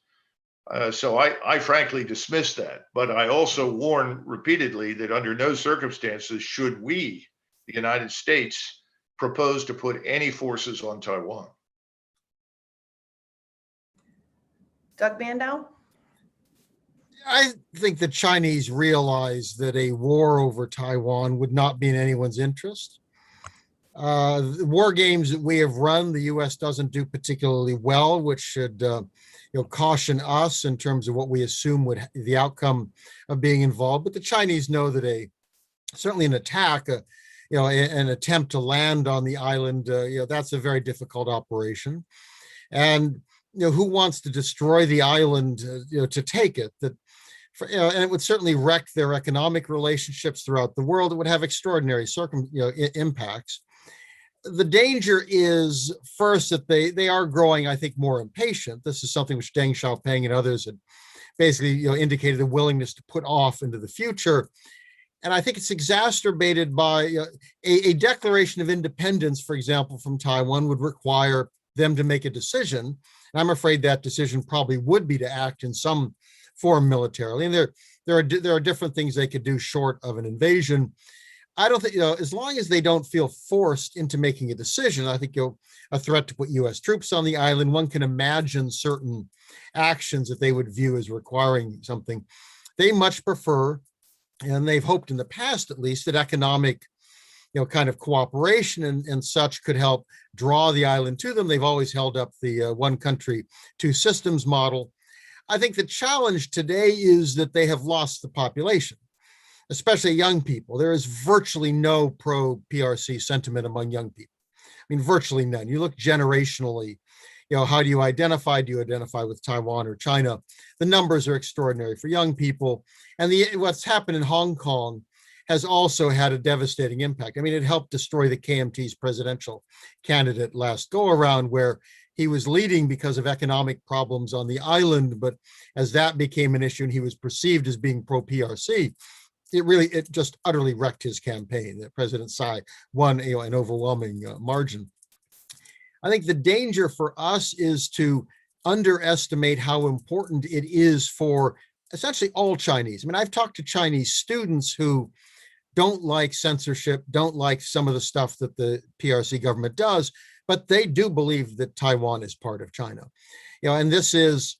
So I frankly dismiss that. But I also warn repeatedly that under no circumstances should we, the United States, propose to put any forces on Taiwan. Doug Bandow? I think the Chinese realize that a war over Taiwan would not be in anyone's interest. The war games that we have run, the U.S. doesn't do particularly well, which should caution us in terms of what we assume would the outcome of being involved. But the Chinese know that certainly an attack, an attempt to land on the island, that's a very difficult operation. And who wants to destroy the island, to take it? And it would certainly wreck their economic relationships throughout the world. It would have extraordinary impacts. The danger is first that they are growing, I think, more impatient. This is something which Deng Xiaoping and others had basically indicated a willingness to put off into the future. And I think it's exacerbated by a declaration of independence, for example, from Taiwan would require them to make a decision. And I'm afraid that decision probably would be to act in some form militarily. And there are different things they could do short of an invasion. I don't think, as long as they don't feel forced into making a decision, I think a threat to put U.S. troops on the island, one can imagine certain actions that they would view as requiring something. They much prefer, and they've hoped in the past at least, that economic kind of cooperation and such could help draw the island to them. They've always held up the one country, two systems model. I think the challenge today is that they have lost the population, especially young people. There is virtually no pro-PRC sentiment among young people. I mean, virtually none. You look generationally, how do you identify? Do you identify with Taiwan or China? The numbers are extraordinary for young people. And what's happened in Hong Kong has also had a devastating impact. I mean, it helped destroy the KMT's presidential candidate last go around, where he was leading because of economic problems on the island. But as that became an issue and he was perceived as being pro-PRC, it just utterly wrecked his campaign. That President Tsai won an overwhelming margin. I think the danger for us is to underestimate how important it is for essentially all Chinese. I mean, I've talked to Chinese students who don't like censorship, don't like some of the stuff that the PRC government does, but they do believe that Taiwan is part of China. And this is,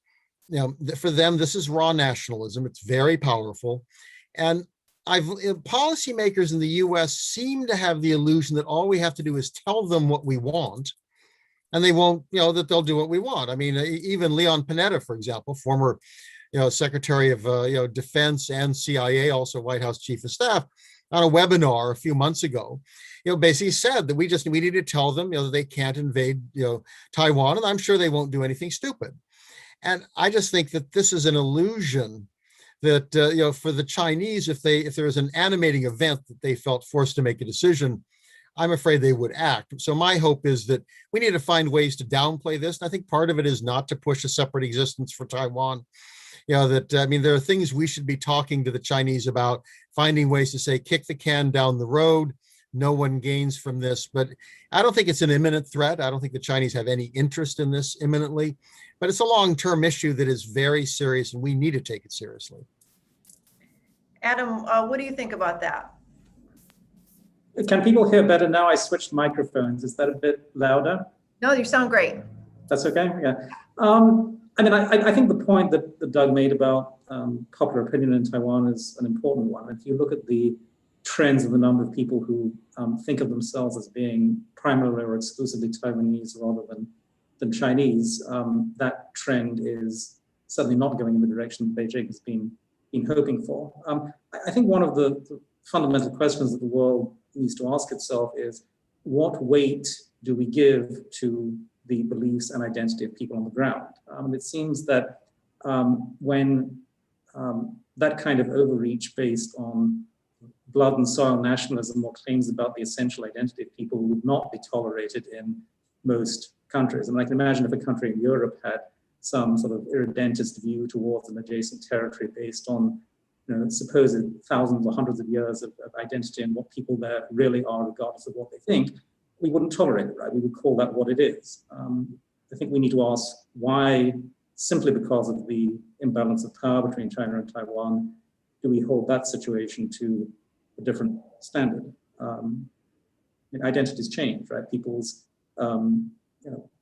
for them, this is raw nationalism. It's very powerful. And policymakers in the U.S. seem to have the illusion that all we have to do is tell them what we want, and they won't, that they'll do what we want. I mean, even Leon Panetta, for example, former, Secretary of Defense and CIA, also White House Chief of Staff, on a webinar a few months ago, basically said that we need to tell them, that they can't invade, Taiwan, and I'm sure they won't do anything stupid. And I just think that this is an illusion that, for the Chinese, if there is an animating event that they felt forced to make a decision, I'm afraid they would act. So my hope is that we need to find ways to downplay this. And I think part of it is not to push a separate existence for Taiwan. There are things we should be talking to the Chinese about, finding ways to say, kick the can down the road. No one gains from this. But I don't think it's an imminent threat. I don't think the Chinese have any interest in this imminently. But it's a long-term issue that is very serious, and we need to take it seriously. Adam, what do you think about that? Can people hear better now? I switched microphones. Is that a bit louder? No, you sound great. That's okay. Yeah. I think the point that Doug made about popular opinion in Taiwan is an important one. If you look at the trends of the number of people who think of themselves as being primarily or exclusively Taiwanese rather than Chinese, that trend is certainly not going in the direction Beijing has been hoping for. I think one of the fundamental questions that the world needs to ask itself is, what weight do we give to the beliefs and identity of people on the ground? It seems that when that kind of overreach based on blood and soil nationalism or claims about the essential identity of people would not be tolerated in most countries. I mean, I can imagine if a country in Europe had some sort of irredentist view towards an adjacent territory based on, supposed thousands or hundreds of years of identity and what people there really are, regardless of what they think, we wouldn't tolerate it, right? We would call that what it is. I think we need to ask why, simply because of the imbalance of power between China and Taiwan, do we hold that situation to a different standard? Identities change, right? People's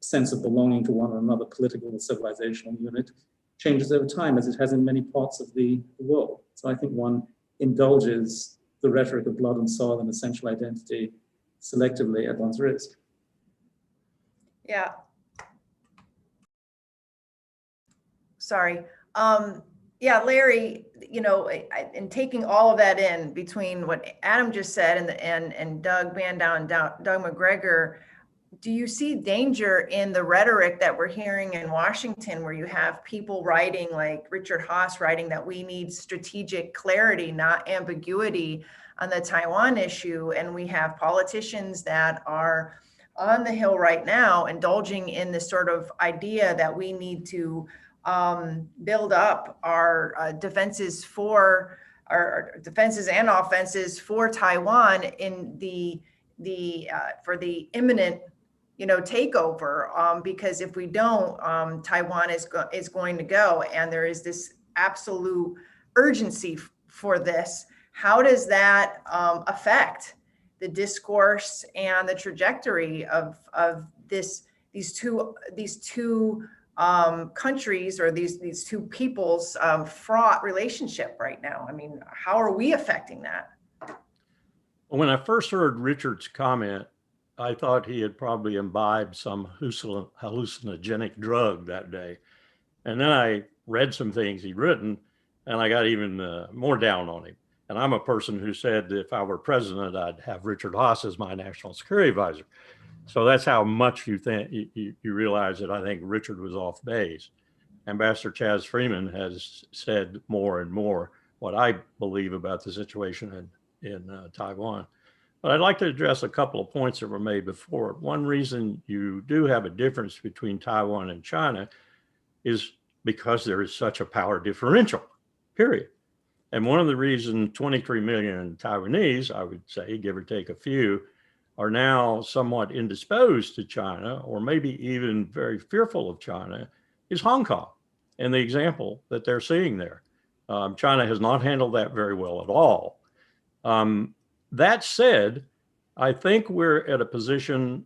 sense of belonging to one or another political or civilizational unit changes over time, as it has in many parts of the world. So I think one indulges the rhetoric of blood and soil and essential identity selectively at one's risk. Yeah. Sorry. Yeah, Larry, in taking all of that in between what Adam just said and Doug Bandow and Doug McGregor, do you see danger in the rhetoric that we're hearing in Washington, where you have people writing, like Richard Haass writing, that we need strategic clarity, not ambiguity on the Taiwan issue, and we have politicians that are on the Hill right now indulging in this sort of idea that we need to build up our defenses and offenses for Taiwan in for the imminent takeover, because if we don't, Taiwan is going to go, and there is this absolute urgency for this. How does that affect the discourse and the trajectory of these two countries, or these two people's fraught relationship right now? I mean, how are we affecting that? When I first heard Richard's comment, I thought he had probably imbibed some hallucinogenic drug that day. And then I read some things he'd written, and I got even more down on him. And I'm a person who said that if I were president, I'd have Richard Haass as my national security advisor. So that's how much you think you realize that I think Richard was off base. Ambassador Chaz Freeman has said more and more what I believe about the situation in Taiwan. But I'd like to address a couple of points that were made before. One reason you do have a difference between Taiwan and China is because there is such a power differential, period. And one of the reasons 23 million Taiwanese, I would say, give or take a few, are now somewhat indisposed to China, or maybe even very fearful of China, is Hong Kong and the example that they're seeing there. China has not handled that very well at all. That said, I think we're at a position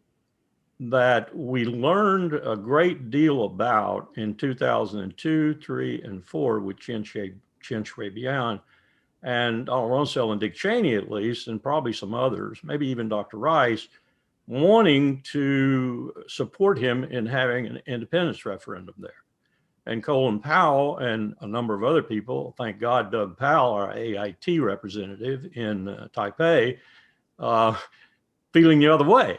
that we learned a great deal about in 2002, 3, and 4 with Chen Shui-bian and Donald Rumsfeld and Dick Cheney, at least, and probably some others, maybe even Dr. Rice, wanting to support him in having an independence referendum there. And Colin Powell and a number of other people, thank God Doug Powell, our AIT representative in Taipei, feeling the other way.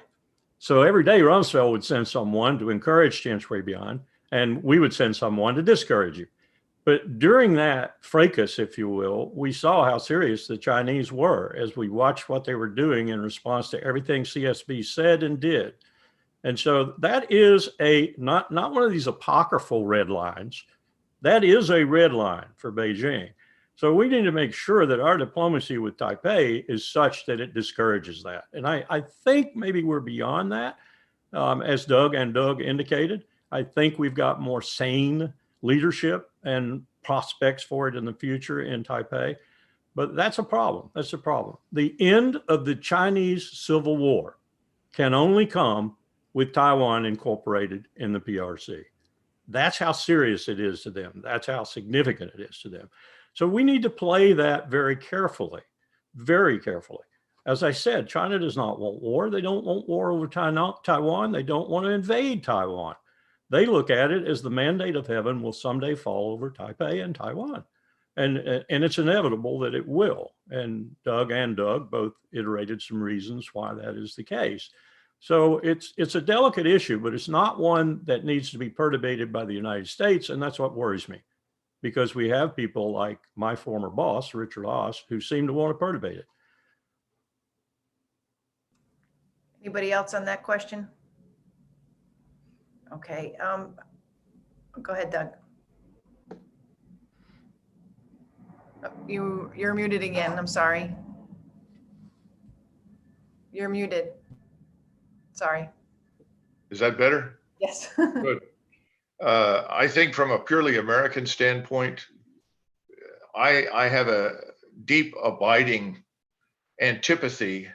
So every day Rumsfeld would send someone to encourage Chen Shui-bian, and we would send someone to discourage you. But during that fracas, if you will, we saw how serious the Chinese were as we watched what they were doing in response to everything CSB said and did. And so that is not one of these apocryphal red lines. That is a red line for Beijing. So we need to make sure that our diplomacy with Taipei is such that it discourages that. And I think maybe we're beyond that, as Doug indicated. I think we've got more sane leadership and prospects for it in the future in Taipei. But that's a problem. That's a problem. The end of the Chinese Civil War can only come with Taiwan incorporated in the PRC. That's how serious it is to them. That's how significant it is to them. So we need to play that very carefully, very carefully. As I said, China does not want war. They don't want war over Taiwan. They don't want to invade Taiwan. They look at it as the mandate of heaven will someday fall over Taipei and Taiwan. And it's inevitable that it will. And Doug both iterated some reasons why that is the case. So it's a delicate issue, but it's not one that needs to be perturbated by the United States, and that's what worries me. because we have people like my former boss, Richard Haas, who seem to want to perturbate it. Anybody else on that question? Okay, go ahead, Doug. You're muted again, I'm sorry. You're muted. Sorry. Is that better? Yes. Good. I think from a purely American standpoint, I have a deep abiding antipathy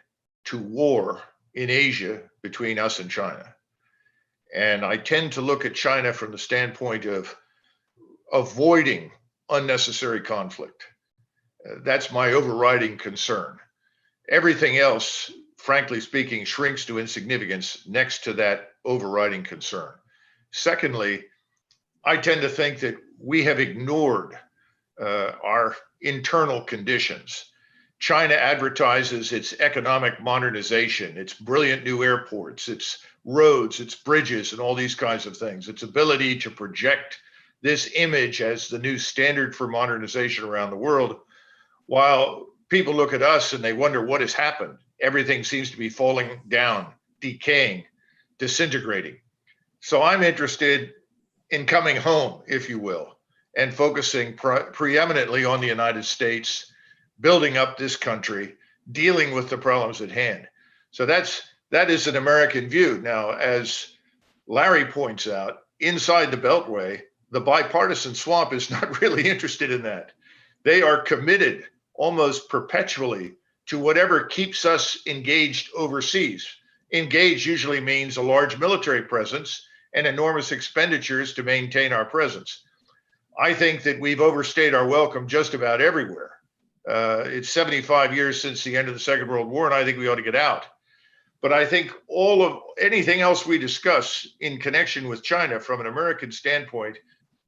to war in Asia between us and China. And I tend to look at China from the standpoint of avoiding unnecessary conflict. That's my overriding concern. Everything else, frankly speaking, shrinks to insignificance next to that overriding concern. Secondly, I tend to think that we have ignored our internal conditions. China advertises its economic modernization, its brilliant new airports, its roads, its bridges, and all these kinds of things, its ability to project this image as the new standard for modernization around the world, while people look at us and they wonder what has happened. Everything seems to be falling down, decaying, disintegrating. So I'm interested in coming home, if you will, and focusing preeminently on the United States, building up this country, dealing with the problems at hand. So that is an American view. Now, as Larry points out, inside the Beltway, the bipartisan swamp is not really interested in that. They are committed almost perpetually to whatever keeps us engaged overseas. Engaged usually means a large military presence and enormous expenditures to maintain our presence. I think that we've overstayed our welcome just about everywhere. It's 75 years since the end of the Second World War, and I think we ought to get out. But I think all of anything else we discuss in connection with China from an American standpoint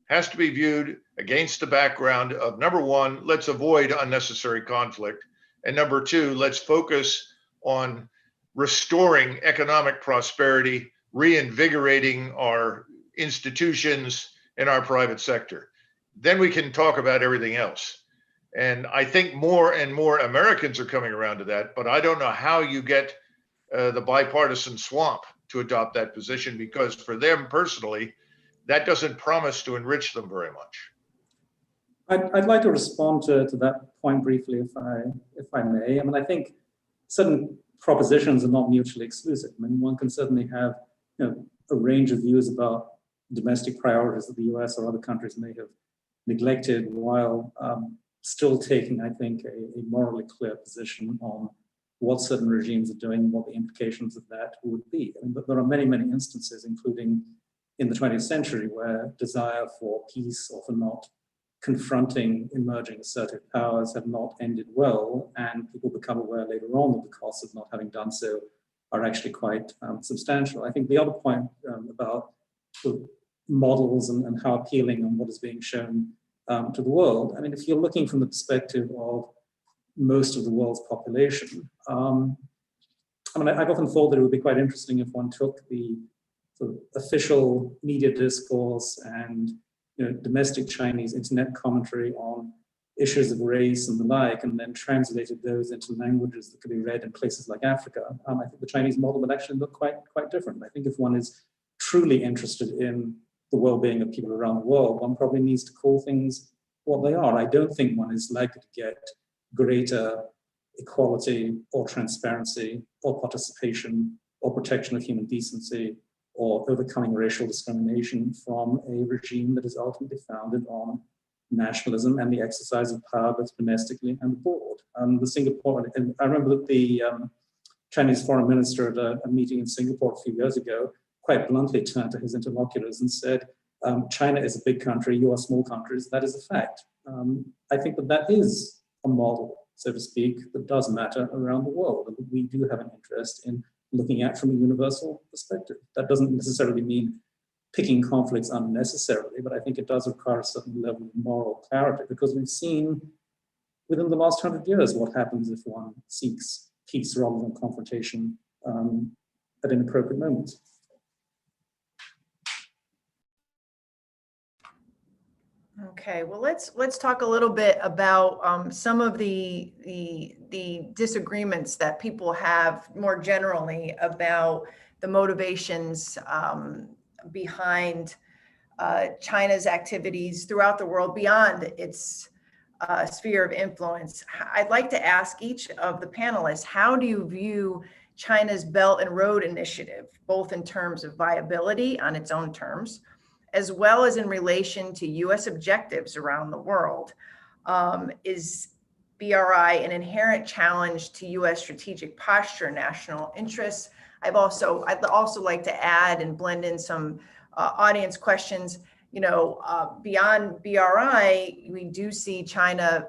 has to be viewed against the background of, number one, let's avoid unnecessary conflict. And number two, let's focus on restoring economic prosperity, reinvigorating our institutions and our private sector. Then we can talk about everything else. And I think more and more Americans are coming around to that, but I don't know how you get the bipartisan swamp to adopt that position, because for them personally, that doesn't promise to enrich them very much. I'd like to respond to that point briefly, if I may. I mean, I think certain propositions are not mutually exclusive. I mean, one can certainly have a range of views about domestic priorities that the US or other countries may have neglected, while still taking, I think, a morally clear position on what certain regimes are doing and what the implications of that would be. I mean, but there are many, many instances, including in the 20th century, where desire for peace or for not confronting emerging assertive powers have not ended well, and people become aware later on that the costs of not having done so are actually quite substantial. I think the other point about the models and how appealing and what is being shown to the world, I mean, if you're looking from the perspective of most of the world's population, I mean, I've often thought that it would be quite interesting if one took the sort of official media discourse and domestic Chinese internet commentary on issues of race and the like, and then translated those into languages that could be read in places like Africa. I think the Chinese model would actually look quite different. I think if one is truly interested in the well-being of people around the world, one probably needs to call things what they are. I don't think one is likely to get greater equality or transparency or participation or protection of human decency or overcoming racial discrimination from a regime that is ultimately founded on nationalism and the exercise of power both domestically and abroad. The Singapore, and I remember that the Chinese foreign minister at a meeting in Singapore a few years ago quite bluntly turned to his interlocutors and said, China is a big country, you are small countries, that is a fact. I think that is a model, so to speak, that does matter around the world, and that we do have an interest in looking at from a universal perspective. That doesn't necessarily mean picking conflicts unnecessarily, but I think it does require a certain level of moral clarity, because we've seen within the last 100 years what happens if one seeks peace rather than confrontation at inappropriate moments. Okay, well, let's talk a little bit about some of the disagreements that people have more generally about the motivations behind China's activities throughout the world beyond its sphere of influence. I'd like to ask each of the panelists, how do you view China's Belt and Road Initiative, both in terms of viability on its own terms, as well as in relation to US objectives around the world? Is BRI an inherent challenge to US strategic posture and national interests? I'd also like to add and blend in some audience questions. Beyond BRI, we do see China,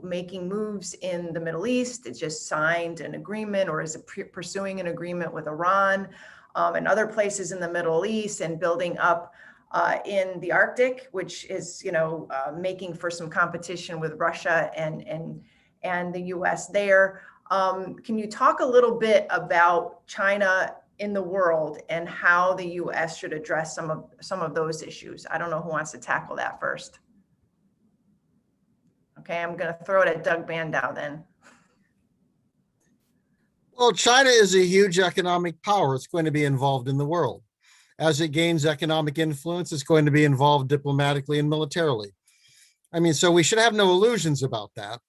making moves in the Middle East. It just signed an agreement, or is pursuing an agreement with Iran and other places in the Middle East, and building up in the Arctic, which is, making for some competition with Russia and the US there. Can you talk a little bit about China in the world and how the US should address some of those issues? I don't know who wants to tackle that first. Okay, I'm going to throw it at Doug Bandow then. Well, China is a huge economic power. It's going to be involved in the world. As it gains economic influence, it's going to be involved diplomatically and militarily. So we should have no illusions about that.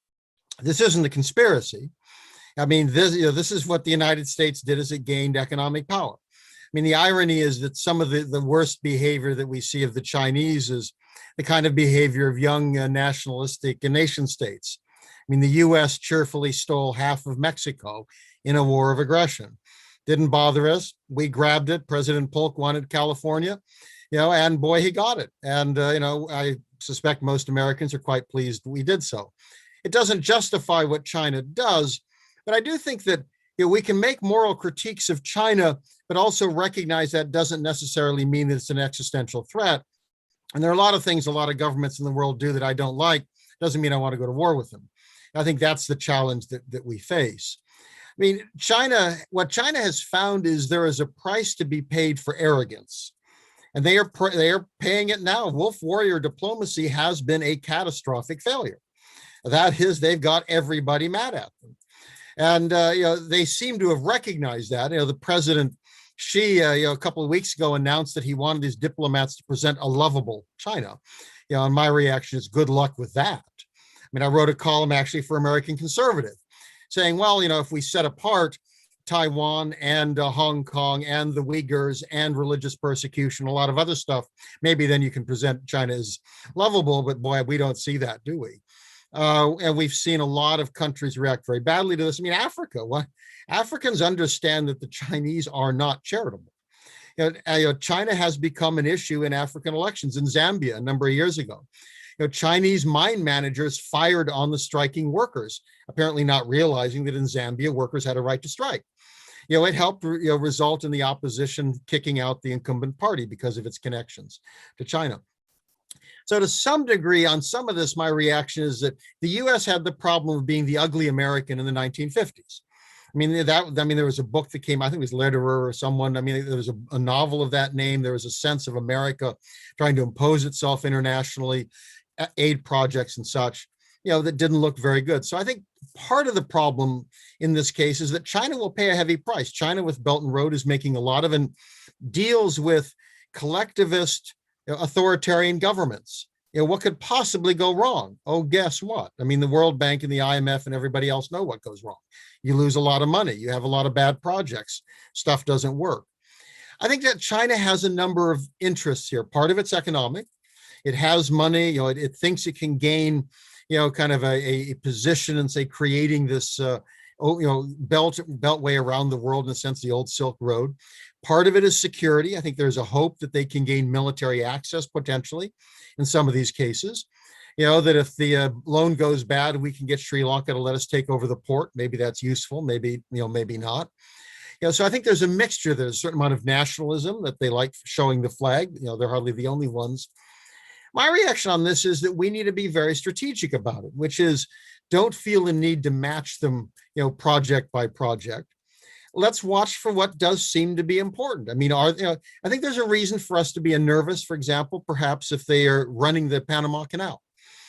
This isn't a conspiracy. This is what the United States did as it gained economic power. The irony is that some of the worst behavior that we see of the Chinese is the kind of behavior of young nationalistic nation states. The US cheerfully stole half of Mexico in a war of aggression. Didn't bother us. We grabbed it. President Polk wanted California, and boy, he got it. And, I suspect most Americans are quite pleased we did so. It doesn't justify what China does, but I do think that we can make moral critiques of China, but also recognize that doesn't necessarily mean that it's an existential threat. And there are a lot of things a lot of governments in the world do that I don't like. Doesn't mean I want to go to war with them. I think that's the challenge that we face. What China has found is there is a price to be paid for arrogance. And they are paying it now. Wolf warrior diplomacy has been a catastrophic failure. That is, they've got everybody mad at them. And they seem to have recognized that. The president, Xi, a couple of weeks ago announced that he wanted his diplomats to present a lovable China. And my reaction is good luck with that. I wrote a column actually for American Conservative saying, well, if we set apart Taiwan and Hong Kong and the Uyghurs and religious persecution, a lot of other stuff, maybe then you can present China as lovable, but boy, we don't see that, do we? And we've seen a lot of countries react very badly to this. Africa, Africans understand that the Chinese are not charitable. China has become an issue in African elections in Zambia a number of years ago. Chinese mine managers fired on the striking workers, apparently not realizing that in Zambia, workers had a right to strike. It helped result in the opposition kicking out the incumbent party because of its connections to China. So to some degree, on some of this, my reaction is that the US had the problem of being the ugly American in the 1950s. There was a book that came, I think it was Lederer or someone. There was a novel of that name. There was a sense of America trying to impose itself internationally, aid projects and such, that didn't look very good. So I think part of the problem in this case is that China will pay a heavy price. China with Belt and Road is making a lot of deals with collectivist, authoritarian governments. What could possibly go wrong? Oh, guess what? The World Bank and the IMF and everybody else know what goes wrong. You lose a lot of money. You have a lot of bad projects. Stuff doesn't work. I think that China has a number of interests here. Part of it's economic. It has money. It thinks it can gain, kind of a position and say creating this, beltway around the world in a sense, the old Silk Road. Part of it is security. I think there's a hope that they can gain military access potentially in some of these cases. That if the loan goes bad, we can get Sri Lanka to let us take over the port. Maybe that's useful. Maybe, maybe not. So I think there's a mixture. There's a certain amount of nationalism that they like showing the flag. They're hardly the only ones. My reaction on this is that we need to be very strategic about it, which is don't feel the need to match them, project by project. let's watch for what does seem to be important. I mean, I think there's a reason for us to be nervous, for example, perhaps if they are running the Panama Canal.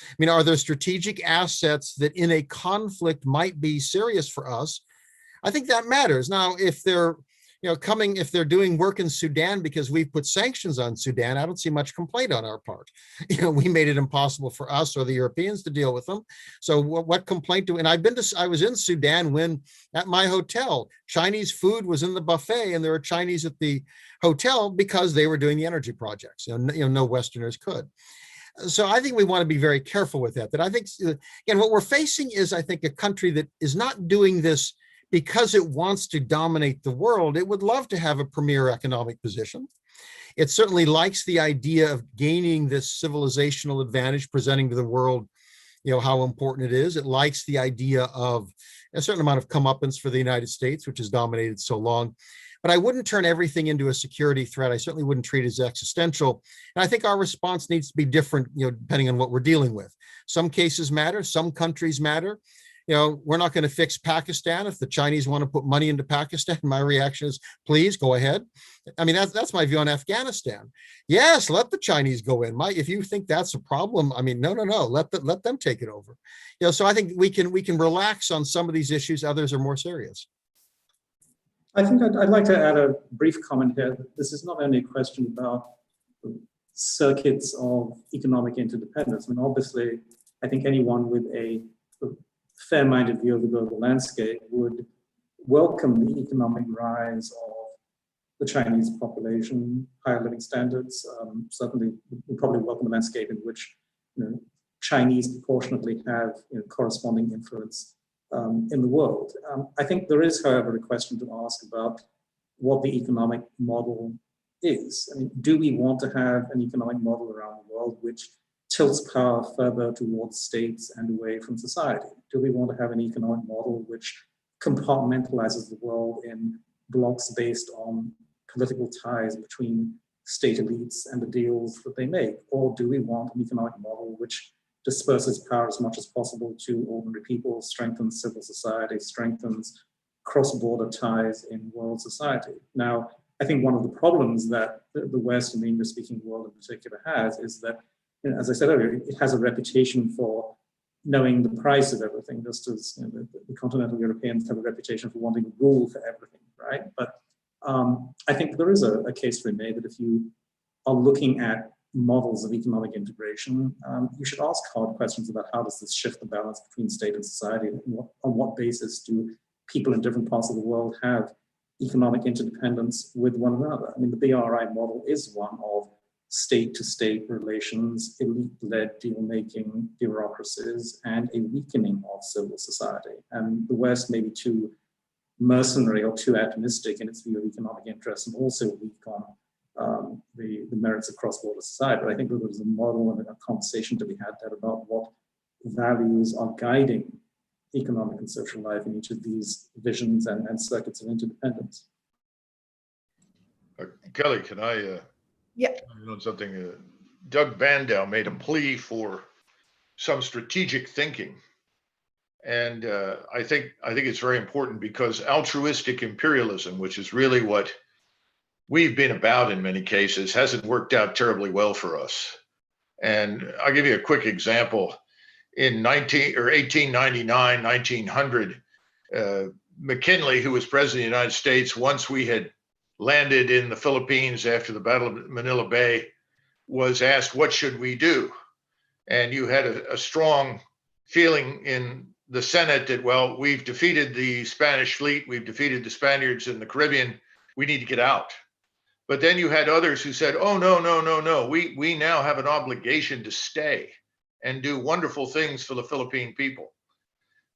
I mean, are there strategic assets that in a conflict might be serious for us? I think that matters. Now, if they're if they're doing work in Sudan because we've put sanctions on Sudan, I don't see much complaint on our part. We made it impossible for us or the Europeans to deal with them. So what complaint do? And I was in Sudan when at my hotel, Chinese food was in the buffet, and there were Chinese at the hotel because they were doing the energy projects. No Westerners could. So I think we want to be very careful with that. That I think, again, what we're facing is, I think, a country that is not doing this because it wants to dominate the world. It would love to have a premier economic position. It certainly likes the idea of gaining this civilizational advantage, presenting to the world, how important it is. It likes the idea of a certain amount of comeuppance for the United States, which has dominated so long. But I wouldn't turn everything into a security threat. I certainly wouldn't treat it as existential. And I think our response needs to be different, depending on what we're dealing with. Some cases matter, some countries matter. We're not going to fix Pakistan. If the Chinese want to put money into Pakistan, my reaction is, please go ahead. I mean, that's my view on Afghanistan. Yes, let the Chinese go in. If you think that's a problem, I mean, no, let them take it over. So I think we can relax on some of these issues. Others are more serious. I think I'd like to add a brief comment here. This is not only a question about circuits of economic interdependence. I mean, obviously, I think anyone with a fair-minded view of the global landscape would welcome the economic rise of the Chinese population, higher living standards. Certainly, would probably welcome the landscape in which Chinese proportionately have corresponding influence in the world. I think there is, however, a question to ask about what the economic model is. I mean, do we want to have an economic model around the world which tilts power further towards states and away from society? Do we want to have an economic model which compartmentalizes the world in blocks based on political ties between state elites and the deals that they make? Or do we want an economic model which disperses power as much as possible to ordinary people, strengthens civil society, strengthens cross-border ties in world society? Now, I think one of the problems that the West and the English-speaking world in particular has is that, as I said earlier, it has a reputation for knowing the price of everything, just as the continental Europeans have a reputation for wanting a rule for everything, right? But I think there is a case to be made that if you are looking at models of economic integration, you should ask hard questions about how does this shift the balance between state and society, and on what basis do people in different parts of the world have economic interdependence with one another. I mean, the BRI model is one of state-to-state relations, elite-led deal-making bureaucracies, and a weakening of civil society. And the West may be too mercenary or too atomistic in its view of economic interests, and also weak on the merits of cross-border society. But I think that there's a model and a conversation to be had there about what values are guiding economic and social life in each of these visions and circuits of interdependence. Kelly, can I know something? Doug Bandow made a plea for some strategic thinking. And I think it's very important, because altruistic imperialism, which is really what we've been about in many cases, hasn't worked out terribly well for us. And I'll give you a quick example. In 1899, 1900, McKinley, who was president of the United States, once we had landed in the Philippines after the Battle of Manila Bay, was asked, what should we do? And you had a strong feeling in the Senate that, well, we've defeated the Spanish fleet, we've defeated the Spaniards in the Caribbean, we need to get out. But then you had others who said, oh, no, we now have an obligation to stay and do wonderful things for the Philippine people.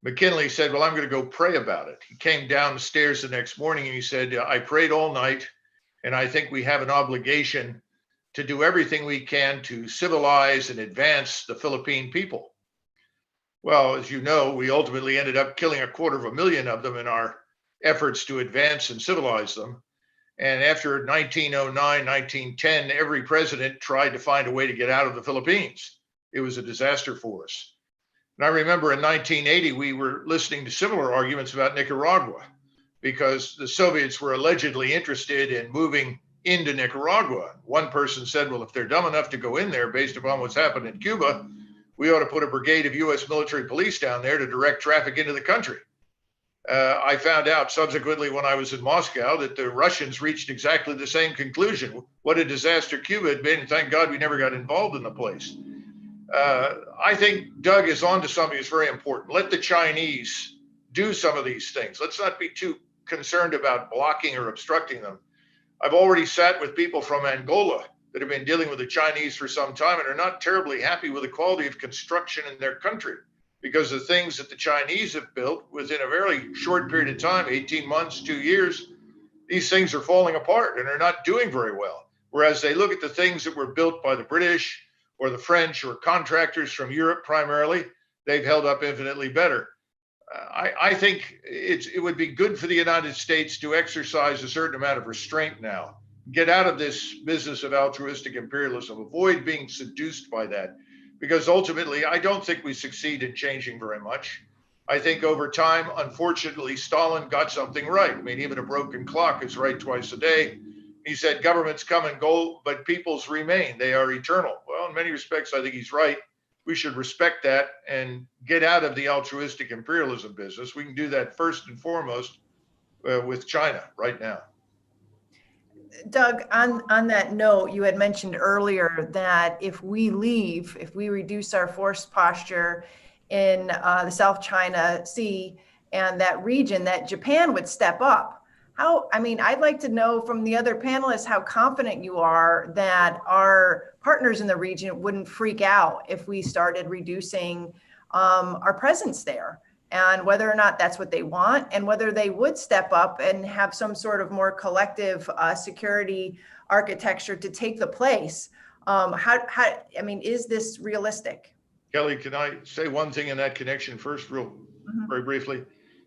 McKinley said, well, I'm going to go pray about it. He came down the stairs the next morning and he said, I prayed all night, and I think we have an obligation to do everything we can to civilize and advance the Philippine people. Well, as you know, we ultimately ended up killing 250,000 of them in our efforts to advance and civilize them. And after 1909, 1910, every president tried to find a way to get out of the Philippines. It was a disaster for us. And I remember in 1980, we were listening to similar arguments about Nicaragua. because the Soviets were allegedly interested in moving into Nicaragua. One person said, well, if they're dumb enough to go in there based upon what's happened in Cuba, we ought to put a brigade of U.S. military police down there to direct traffic into the country. I found out subsequently when I was in Moscow that the Russians reached exactly the same conclusion. What a disaster Cuba had been. Thank God we never got involved in the place. I think Doug is onto something that's very important. Let the Chinese do some of these things. Let's not be too concerned about blocking or obstructing them. I've already sat with people from Angola that have been dealing with the Chinese for some time and are not terribly happy with the quality of construction in their country, because the things that the Chinese have built within a very short period of time, 18 months, 2 years, these things are falling apart and are not doing very well. Whereas they look at the things that were built by the British or the French or contractors from Europe primarily, they've held up infinitely better. I think it would be good for the United States to exercise a certain amount of restraint now. Get out of this business of altruistic imperialism. Avoid being seduced by that, because ultimately, I don't think we succeed in changing very much. I think over time, unfortunately, Stalin got something right. I mean, even a broken clock is right twice a day. He said governments come and go, but peoples remain. They are eternal. Well, in many respects, I think he's right. We should respect that and get out of the altruistic imperialism business. We can do that first and foremost with China right now. Doug, on that note, you had mentioned earlier that if we reduce our force posture in the South China Sea and that region, that Japan would step up. I'd like to know from the other panelists how confident you are that our partners in the region wouldn't freak out if we started reducing our presence there, and whether or not that's what they want, and whether they would step up and have some sort of more collective security architecture to take the place. Is this realistic? Kelly, can I say one thing in that connection first, very briefly?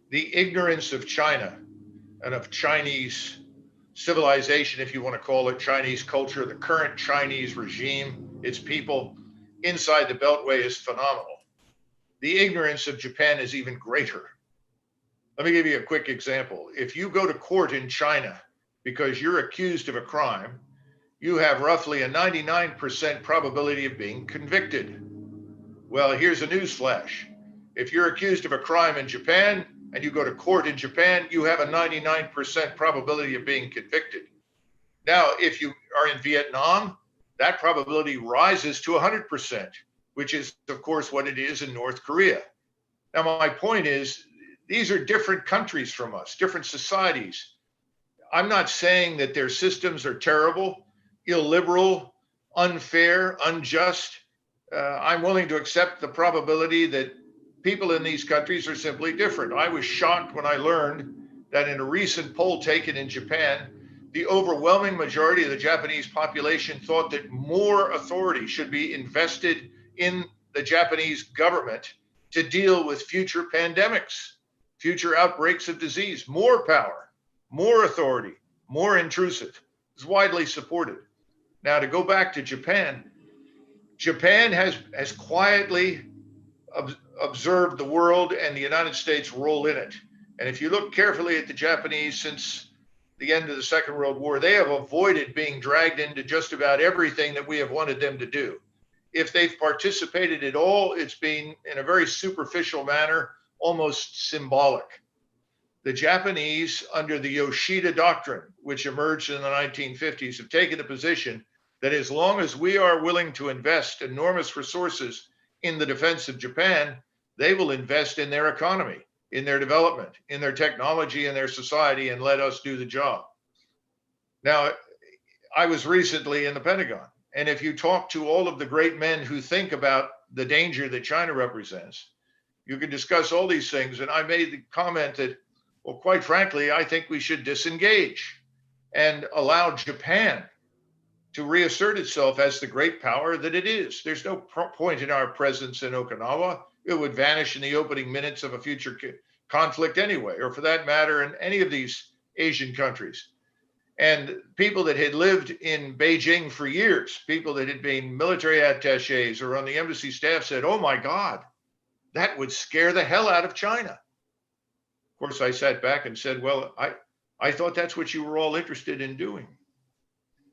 The ignorance of China and of Chinese civilization, if you want to call it, Chinese culture, the current Chinese regime, its people inside the Beltway is phenomenal. The ignorance of Japan is even greater. Let me give you a quick example. If you go to court in China because you're accused of a crime, you have roughly a 99% probability of being convicted. Well, here's a news flash. If you're accused of a crime in Japan and you go to court in Japan, you have a 99% probability of being convicted. Now, if you are in Vietnam, that probability rises to 100%, which is, of course, what it is in North Korea. Now, my point is, these are different countries from us, different societies. I'm not saying that their systems are terrible, illiberal, unfair, unjust. I'm willing to accept the probability that people in these countries are simply different. I was shocked when I learned that in a recent poll taken in Japan, the overwhelming majority of the Japanese population thought that more authority should be invested in the Japanese government to deal with future pandemics, future outbreaks of disease. More power, more authority, more intrusive. It's widely supported. Now, to go back to Japan, Japan has quietly observed the world and the United States role in it. And if you look carefully at the Japanese since the end of the Second World War, they have avoided being dragged into just about everything that we have wanted them to do. If they've participated at all, it's been in a very superficial manner, almost symbolic. The Japanese, under the Yoshida Doctrine, which emerged in the 1950s, have taken a position that as long as we are willing to invest enormous resources in the defense of Japan, they will invest in their economy, in their development, in their technology, in their society, and let us do the job. Now, I was recently in the Pentagon, and if you talk to all of the great men who think about the danger that China represents, you can discuss all these things. And I made the comment that, well, quite frankly, I think we should disengage and allow Japan to reassert itself as the great power that it is. There's no point in our presence in Okinawa. It would vanish in the opening minutes of a future conflict anyway, or for that matter, in any of these Asian countries. And people that had lived in Beijing for years, people that had been military attachés or on the embassy staff said, oh my God, that would scare the hell out of China. course, I sat back and said, well, I thought that's what you were all interested in doing.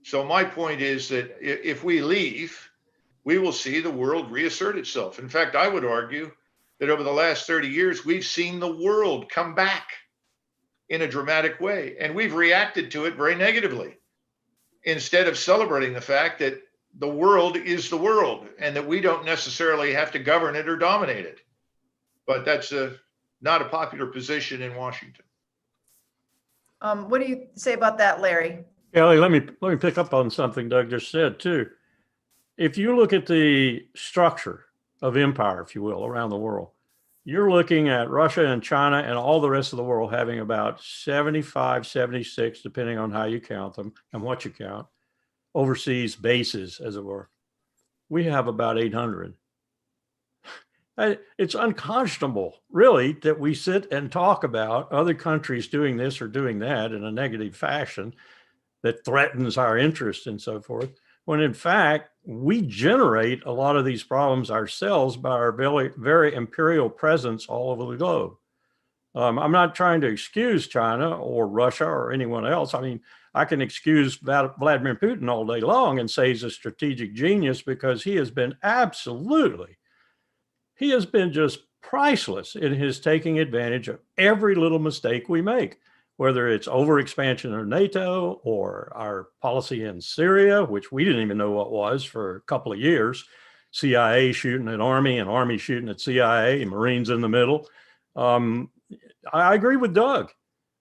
So my point is that if we leave, we will see the world reassert itself. In fact, I would argue that over the last 30 years, we've seen the world come back in a dramatic way, and we've reacted to it very negatively, instead of celebrating the fact that the world is the world and that we don't necessarily have to govern it or dominate it. But that's not a popular position in Washington. What do you say about that, Larry? Kelly, let me pick up on something Doug just said too. If you look at the structure of empire, if you will, around the world, you're looking at Russia and China and all the rest of the world having about 75, 76, depending on how you count them and what you count, overseas bases, as it were. We have about 800. It's unconscionable, really, that we sit and talk about other countries doing this or doing that in a negative fashion that threatens our interest and so forth, when in fact, we generate a lot of these problems ourselves by our very, very imperial presence all over the globe. I'm not trying to excuse China or Russia or anyone else. I mean, I can excuse Vladimir Putin all day long and say he's a strategic genius, because he has been just priceless in his taking advantage of every little mistake we make, whether it's overexpansion of NATO or our policy in Syria, which we didn't even know what was for a couple of years, CIA shooting at Army and Army shooting at CIA, and Marines in the middle. I agree with Doug.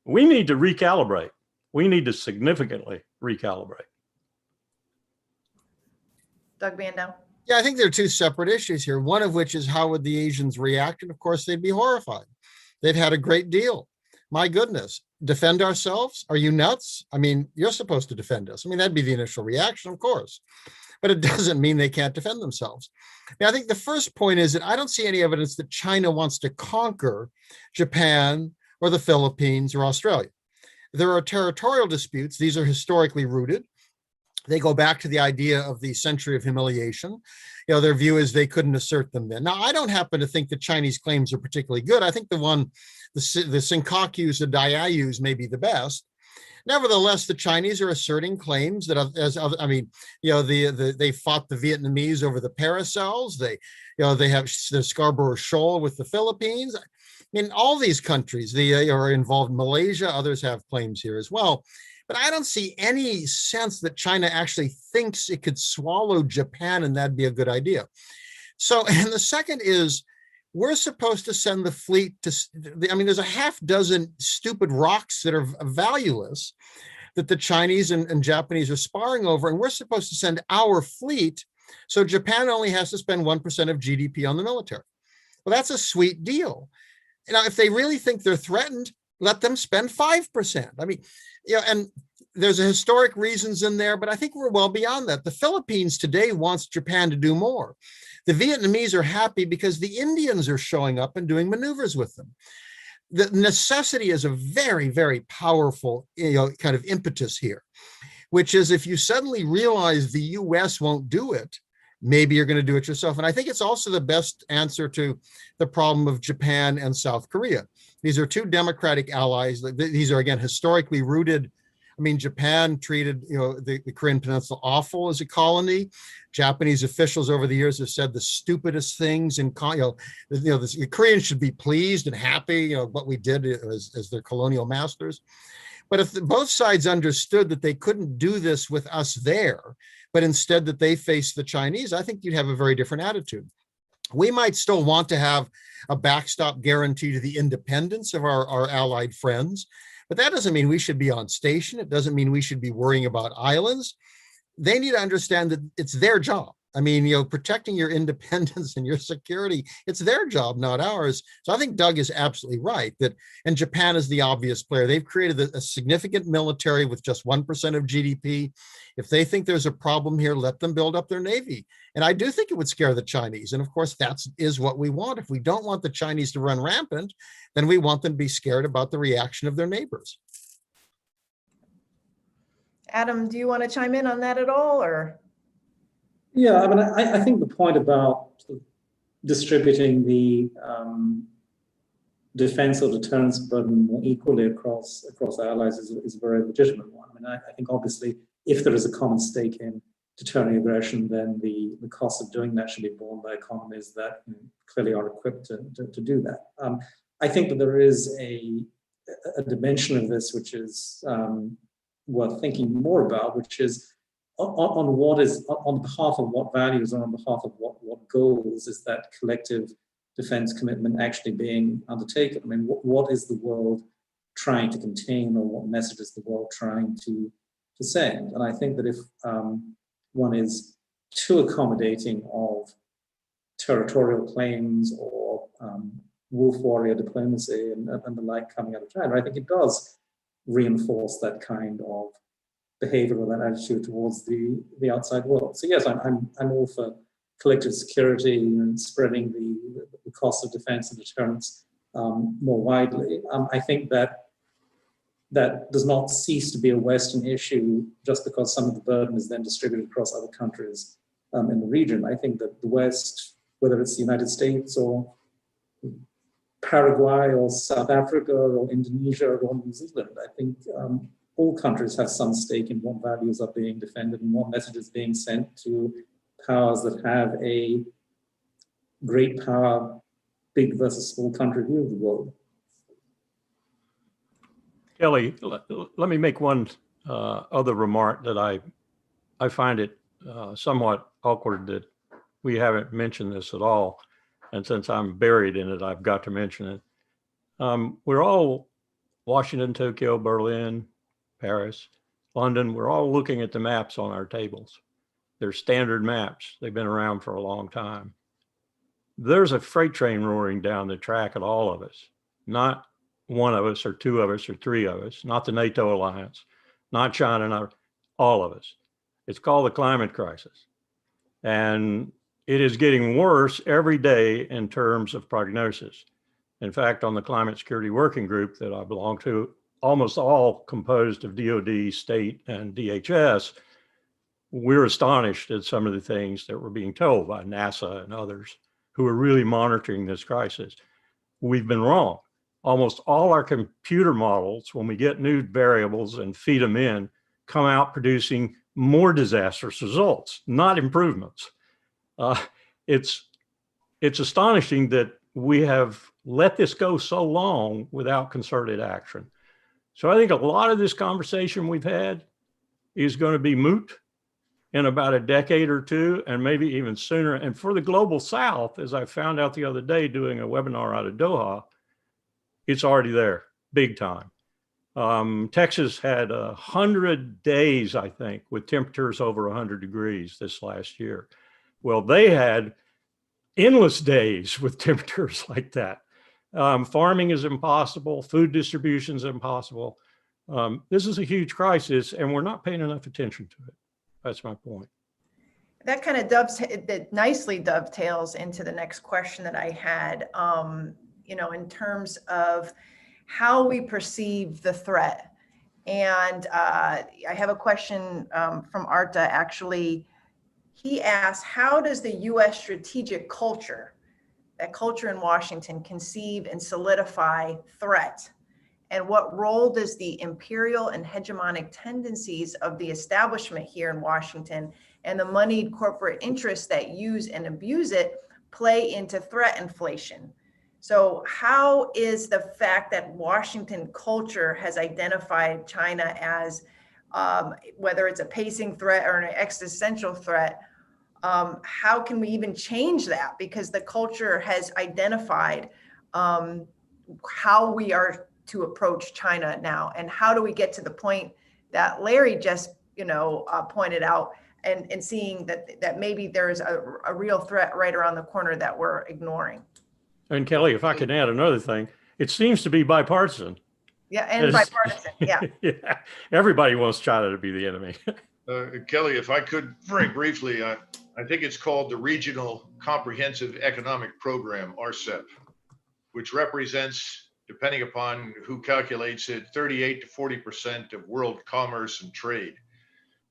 We need to recalibrate. We need to significantly recalibrate. Doug Bandow. Yeah, I think there are two separate issues here. One of which is, how would the Asians react? And of course, they'd be horrified. They've had a great deal. My goodness, defend ourselves? Are you nuts? I mean, you're supposed to defend us. I mean, that'd be the initial reaction, of course. But it doesn't mean they can't defend themselves. Now, I think the first point is that I don't see any evidence that China wants to conquer Japan or the Philippines or Australia. There are territorial disputes. These are historically rooted. They go back to the idea of the century of humiliation. You know, their view is they couldn't assert them then. Now, I don't happen to think the Chinese claims are particularly good. I think the Senkakus, the Diayus may be the best. Nevertheless, the Chinese are asserting claims that, they fought the Vietnamese over the Paracels. They have the Scarborough Shoal with the Philippines. I mean, all these countries, they are involved. Malaysia, others have claims here as well. But I don't see any sense that China actually thinks it could swallow Japan, and that'd be a good idea. So, and the second is, we're supposed to send the fleet to, there's a half dozen stupid rocks that are valueless that the Chinese and Japanese are sparring over, and we're supposed to send our fleet, so Japan only has to spend 1% of GDP on the military. Well, that's a sweet deal. Now, if they really think they're threatened, let them spend 5%. I mean, and there's a historic reasons in there, but I think we're well beyond that. The Philippines today wants Japan to do more. The Vietnamese are happy because the Indians are showing up and doing maneuvers with them. The necessity is a very, very powerful, kind of impetus here, which is, if you suddenly realize the U.S. won't do it, maybe you're going to do it yourself. And I think it's also the best answer to the problem of Japan and South Korea. These are two democratic allies. These are, again, historically rooted. I mean, Japan treated, the Korean Peninsula awful as a colony. Japanese officials over the years have said the stupidest things, and the Koreans should be pleased and happy, what we did as their colonial masters. But if both sides understood that they couldn't do this with us there, but instead that they faced the Chinese, I think you'd have a very different attitude. We might still want to have a backstop guarantee to the independence of our allied friends, but that doesn't mean we should be on station. It doesn't mean we should be worrying about islands. They need to understand that it's their job. I mean, protecting your independence and your security, it's their job, not ours. So I think Doug is absolutely right and Japan is the obvious player. They've created a significant military with just 1% of GDP. If they think there's a problem here, let them build up their navy. And I do think it would scare the Chinese. And of course, that is what we want. If we don't want the Chinese to run rampant, then we want them to be scared about the reaction of their neighbors. Adam, do you want to chime in on that at all, or? Yeah, I mean, I think the point about distributing the defense or deterrence burden more equally across our allies is a very legitimate one. I mean, I think obviously if there is a common stake in deterring aggression, then the cost of doing that should be borne by economies that clearly are equipped to do that. I think that there is a dimension of this which is worth thinking more about, which is on behalf of what values or on behalf of what goals is that collective defense commitment actually being undertaken. I mean, what is the world trying to contain, or what message is the world trying to send? And I think that if one is too accommodating of territorial claims or wolf warrior diplomacy and the like coming out of China, I think it does reinforce that kind of behavior or that attitude towards the outside world. So yes, I'm all for collective security and spreading the cost of defense and deterrence more widely. I think that does not cease to be a Western issue just because some of the burden is then distributed across other countries in the region. I think that the West, whether it's the United States or Paraguay or South Africa or Indonesia or New Zealand, I think all countries have some stake in what values are being defended and what messages being sent to powers that have a great power, big versus small country view of the world. Kelly, let me make one other remark that I find it somewhat awkward that we haven't mentioned this at all. And since I'm buried in it, I've got to mention it. We're all Washington, Tokyo, Berlin, Paris, London, we're all looking at the maps on our tables. They're standard maps. They've been around for a long time. There's a freight train roaring down the track at all of us, not one of us or two of us or three of us, not the NATO alliance, not China, not all of us. It's called the climate crisis. And it is getting worse every day in terms of prognosis. In fact, on the Climate Security Working Group that I belong to, almost all composed of DOD, state, and DHS, we're astonished at some of the things that we're being told by NASA and others who are really monitoring this crisis. We've been wrong. Almost all our computer models, when we get new variables and feed them in, come out producing more disastrous results, not improvements. It's astonishing that we have let this go so long without concerted action. So I think a lot of this conversation we've had is going to be moot in about a decade or two, and maybe even sooner. And for the global South, as I found out the other day doing a webinar out of Doha, it's already there, big time. Texas had 100 days, I think, with temperatures over 100 degrees this last year. Well, they had endless days with temperatures like that. Farming is impossible. Food distribution is impossible. This is a huge crisis, and we're not paying enough attention to it. That's my point. That kind of nicely dovetails into the next question that I had, in terms of how we perceive the threat. And I have a question from Arta, actually. He asked, how does the U.S. strategic culture, that culture in Washington, conceive and solidify threat? And what role does the imperial and hegemonic tendencies of the establishment here in Washington and the moneyed corporate interests that use and abuse it play into threat inflation? So how is the fact that Washington culture has identified China as, whether it's a pacing threat or an existential threat, how can we even change that? Because the culture has identified how we are to approach China now, and how do we get to the point that Larry just pointed out, and seeing that maybe there's a real threat right around the corner that we're ignoring. And Kelly, if I can add another thing, it seems to be bipartisan. Yeah, and bipartisan, yeah. Yeah, everybody wants China to be the enemy. Kelly, if I could very briefly, I think it's called the Regional Comprehensive Economic Program, RCEP, which represents, depending upon who calculates it, 38 to 40% of world commerce and trade.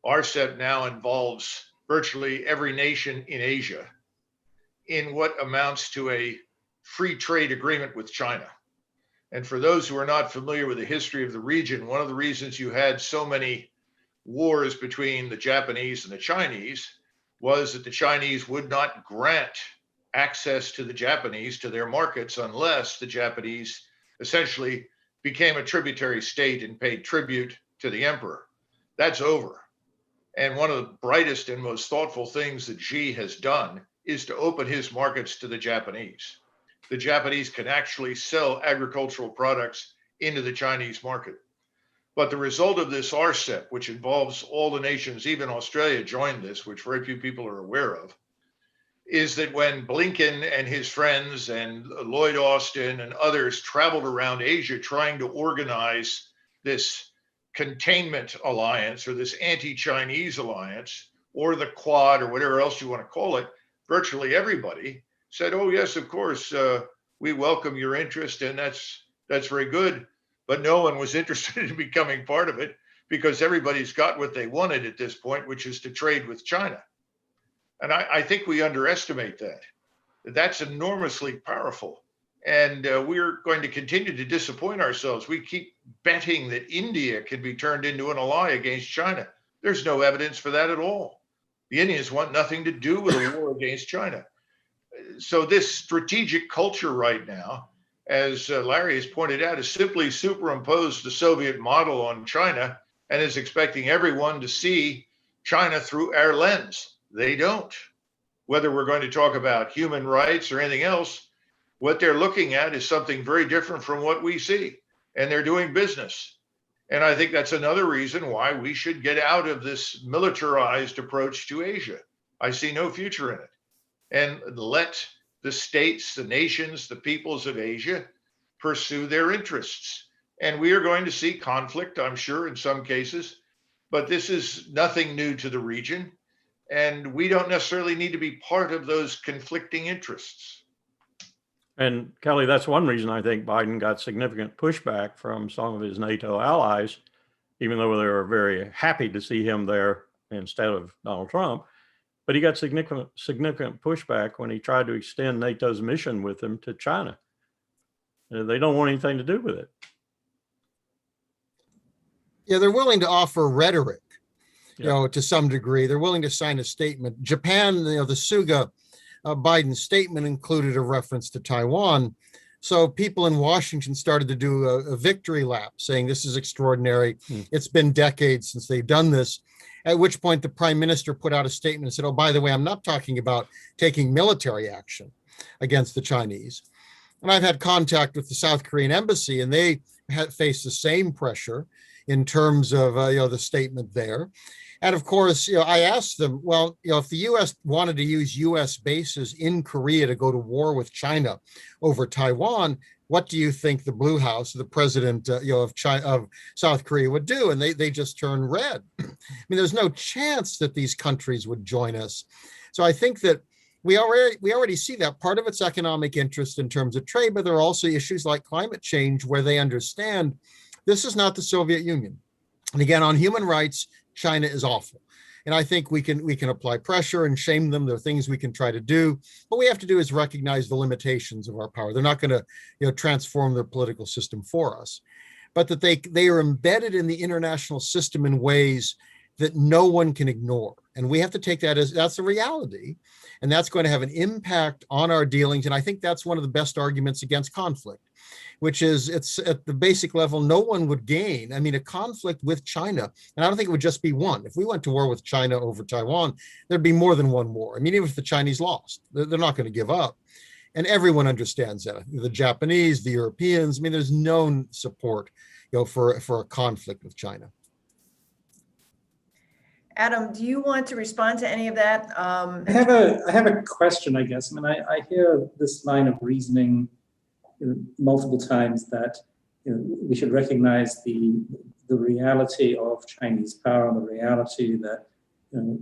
RCEP now involves virtually every nation in Asia in what amounts to a free trade agreement with China. And for those who are not familiar with the history of the region, one of the reasons you had so many wars between the Japanese and the Chinese was that the Chinese would not grant access to the Japanese to their markets unless the Japanese essentially became a tributary state and paid tribute to the emperor. That's over. And one of the brightest and most thoughtful things that Xi has done is to open his markets to the Japanese. The Japanese can actually sell agricultural products into the Chinese market. But the result of this RCEP, which involves all the nations, even Australia joined this, which very few people are aware of, is that when Blinken and his friends and Lloyd Austin and others traveled around Asia trying to organize this containment alliance or this anti-Chinese alliance or the Quad or whatever else you want to call it, virtually everybody said, oh, yes, of course, we welcome your interest and that's very good. But no one was interested in becoming part of it because everybody's got what they wanted at this point, which is to trade with China. And I think we underestimate that. That's enormously powerful. And we're going to continue to disappoint ourselves. We keep betting that India can be turned into an ally against China. There's no evidence for that at all. The Indians want nothing to do with a war against China. So this strategic culture right now, as Larry has pointed out, is simply superimposed the Soviet model on China and is expecting everyone to see China through our lens. They don't. Whether we're going to talk about human rights or anything else, what they're looking at is something very different from what we see, and they're doing business. And I think that's another reason why we should get out of this militarized approach to Asia. I see no future in it. And let the states, the nations, the peoples of Asia pursue their interests. And we are going to see conflict, I'm sure, in some cases, but this is nothing new to the region. And we don't necessarily need to be part of those conflicting interests. And Kelly, that's one reason I think Biden got significant pushback from some of his NATO allies, even though they were very happy to see him there instead of Donald Trump. But he got significant pushback when he tried to extend NATO's mission with him to China. They don't want anything to do with it. Yeah, they're willing to offer rhetoric, to some degree. They're willing to sign a statement. Japan, the Suga Biden statement included a reference to Taiwan. So people in Washington started to do a victory lap saying this is extraordinary. It's been decades since they've done this. At which point the prime minister put out a statement and said, oh, by the way, I'm not talking about taking military action against the Chinese. And I've had contact with the South Korean embassy, and they faced the same pressure in terms of the statement there. And of course, I asked them, well, if the U.S. wanted to use U.S. bases in Korea to go to war with China over Taiwan, what do you think the Blue House, the president of South Korea would do? And they just turned red. I mean, there's no chance that these countries would join us. So I think that we already see that part of its economic interest in terms of trade, but there are also issues like climate change where they understand this is not the Soviet Union. And again, on human rights, China is awful. And I think we can apply pressure and shame them. There are things we can try to do. What we have to do is recognize the limitations of our power. They're not going to transform their political system for us, but that they are embedded in the international system in ways that no one can ignore. And we have to take that as that's the reality. And that's going to have an impact on our dealings. And I think that's one of the best arguments against conflict, which is it's at the basic level, no one would gain. I mean, a conflict with China, and I don't think it would just be one. If we went to war with China over Taiwan, there'd be more than one war. I mean, even if the Chinese lost, they're not going to give up. And everyone understands that. The Japanese, the Europeans, I mean, there's known support for a conflict with China. Adam, do you want to respond to any of that? I have a question, I guess. I mean, I hear this line of reasoning multiple times that we should recognize the reality of Chinese power and the reality that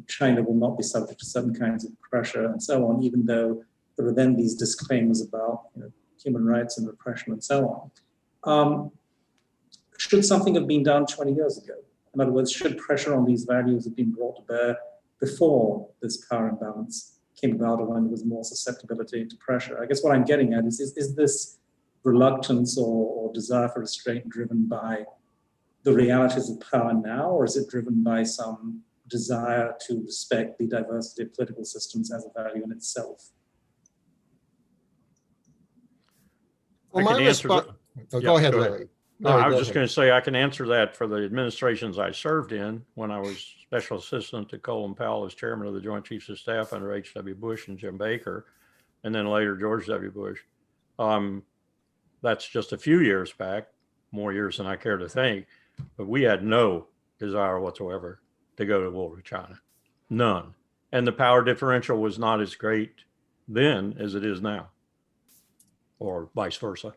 China will not be subject to certain kinds of pressure and so on, even though there are then these disclaimers about human rights and repression and so on. Should something have been done 20 years ago? In other words, should pressure on these values have been brought to bear before this power imbalance came about, or when there was more susceptibility to pressure? I guess what I'm getting at is this reluctance or desire for restraint driven by the realities of power now, or is it driven by some desire to respect the diversity of political systems as a value in itself? Well, my response. Oh, Yeah, go ahead, go Larry. ahead. Larry, I was go just ahead. going to say I can answer that for the administrations I served in when I was special assistant to Colin Powell as chairman of the Joint Chiefs of Staff under H.W. Bush and Jim Baker, and then later George W. Bush. That's just a few years back, more years than I care to think, but we had no desire whatsoever to go to war with China. None. And the power differential was not as great then as it is now, or vice versa.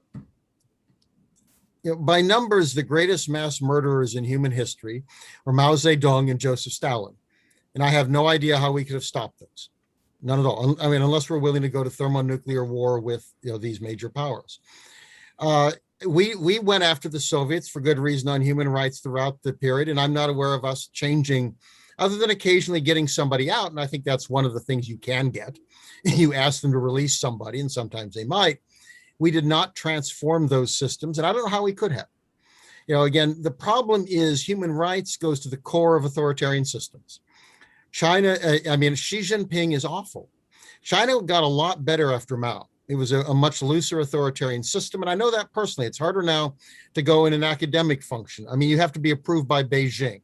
You know, by numbers, the greatest mass murderers in human history were Mao Zedong and Joseph Stalin. And I have no idea how we could have stopped those. None at all. I mean, unless we're willing to go to thermonuclear war with, you know, these major powers. We went after the Soviets for good reason on human rights throughout the period. And I'm not aware of us changing, other than occasionally getting somebody out. And I think that's one of the things you can get. You ask them to release somebody, and sometimes they might. We did not transform those systems, and I don't know how we could have. You know, again, the problem is human rights goes to the core of authoritarian systems. China, I mean, Xi Jinping is awful. China got a lot better after Mao. It was a much looser authoritarian system, and I know that personally. It's harder now to go in an academic function. I mean, you have to be approved by Beijing.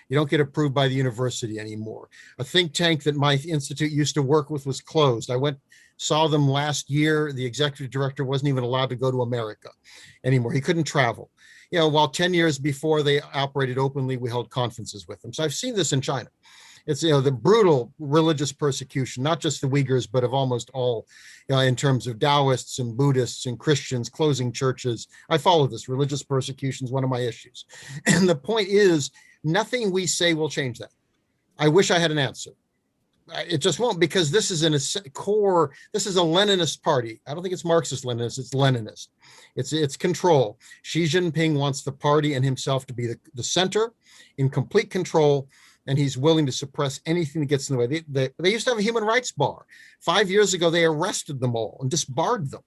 You don't get approved by the university anymore. A think tank that my institute used to work with was closed. I saw them last year. The executive director wasn't even allowed to go to America anymore. He couldn't travel. You know, while 10 years before they operated openly, we held conferences with them. So I've seen this in China. It's, you know, the brutal religious persecution, not just the Uyghurs, but of almost all, in terms of Taoists and Buddhists and Christians closing churches. I follow this. Religious persecution is one of my issues. And the point is, nothing we say will change that. I wish I had an answer. It just won't, because this is this is a Leninist party. I don't think it's Marxist-Leninist, it's Leninist. It's control. Xi Jinping wants the party and himself to be the center in complete control, and he's willing to suppress anything that gets in the way. They used to have a human rights bar. 5 years ago, they arrested them all and disbarred them,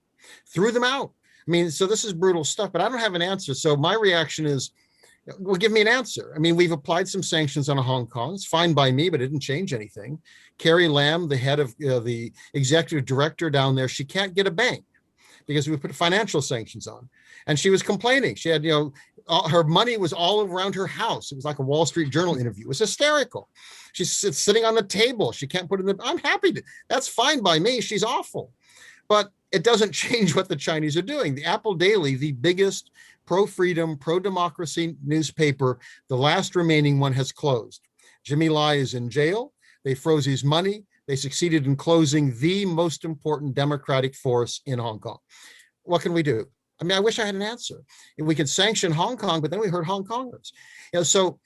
threw them out. I mean, so this is brutal stuff, but I don't have an answer. So my reaction is, well, give me an answer. I mean, we've applied some sanctions on Hong Kong. It's fine by me, but it didn't change anything. Carrie Lam, the head of the executive director down there, she can't get a bank because we put financial sanctions on. And she was complaining. She had, her money was all around her house. It was like a Wall Street Journal interview. It was hysterical. She's sitting on the table. She can't put it in I'm happy to, that's fine by me. She's awful. But it doesn't change what the Chinese are doing. The Apple Daily, the biggest pro-freedom, pro-democracy newspaper, the last remaining one, has closed. Jimmy Lai is in jail. They froze his money. They succeeded in closing the most important democratic force in Hong Kong. What can we do? I mean, I wish I had an answer. If we could sanction Hong Kong, but then we hurt Hong Kongers. So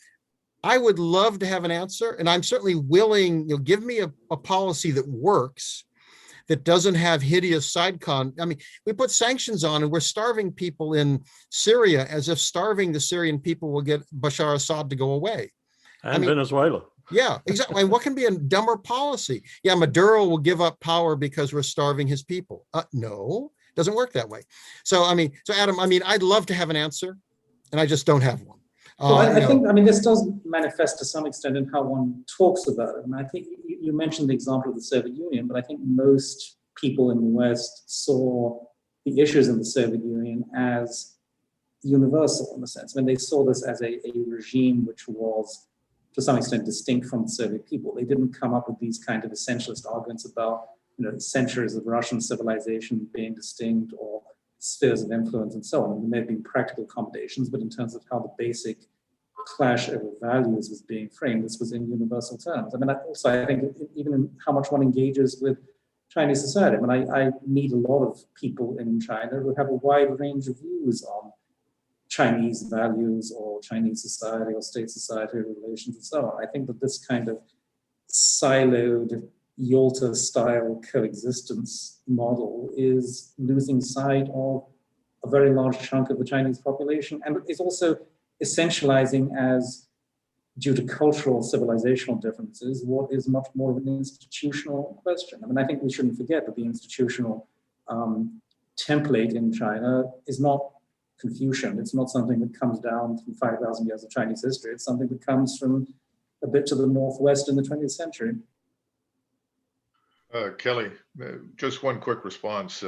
I would love to have an answer, and I'm certainly willing, give me a policy that works, that doesn't have hideous side I mean, we put sanctions on and we're starving people in Syria as if starving the Syrian people will get Bashar Assad to go away. And Venezuela. Yeah, exactly. And what can be a dumber policy? Yeah, Maduro will give up power because we're starving his people. No, doesn't work that way. So, Adam, I'd love to have an answer, and I just don't have one. Well, I think, this does manifest to some extent in how one talks about it. And I think you mentioned the example of the Soviet Union, but I think most people in the West saw the issues in the Soviet Union as universal in a sense. I mean, they saw this as a regime which was, to some extent, distinct from the Soviet people. They didn't come up with these kind of essentialist arguments about, centuries of Russian civilization being distinct or spheres of influence and so on. And there may have been practical accommodations, but in terms of how the basic clash over values was being framed, this was in universal terms. I think even in how much one engages with Chinese society. I meet a lot of people in China who have a wide range of views on Chinese values or Chinese society or state society relations and so on. I think that this kind of siloed Yalta-style coexistence model is losing sight of a very large chunk of the Chinese population, and is also essentializing, as due to cultural civilizational differences, what is much more of an institutional question. I think we shouldn't forget that the institutional template in China is not Confucian. It's not something that comes down from 5,000 years of Chinese history. It's something that comes from a bit to the northwest in the 20th century. Kelly, just one quick response.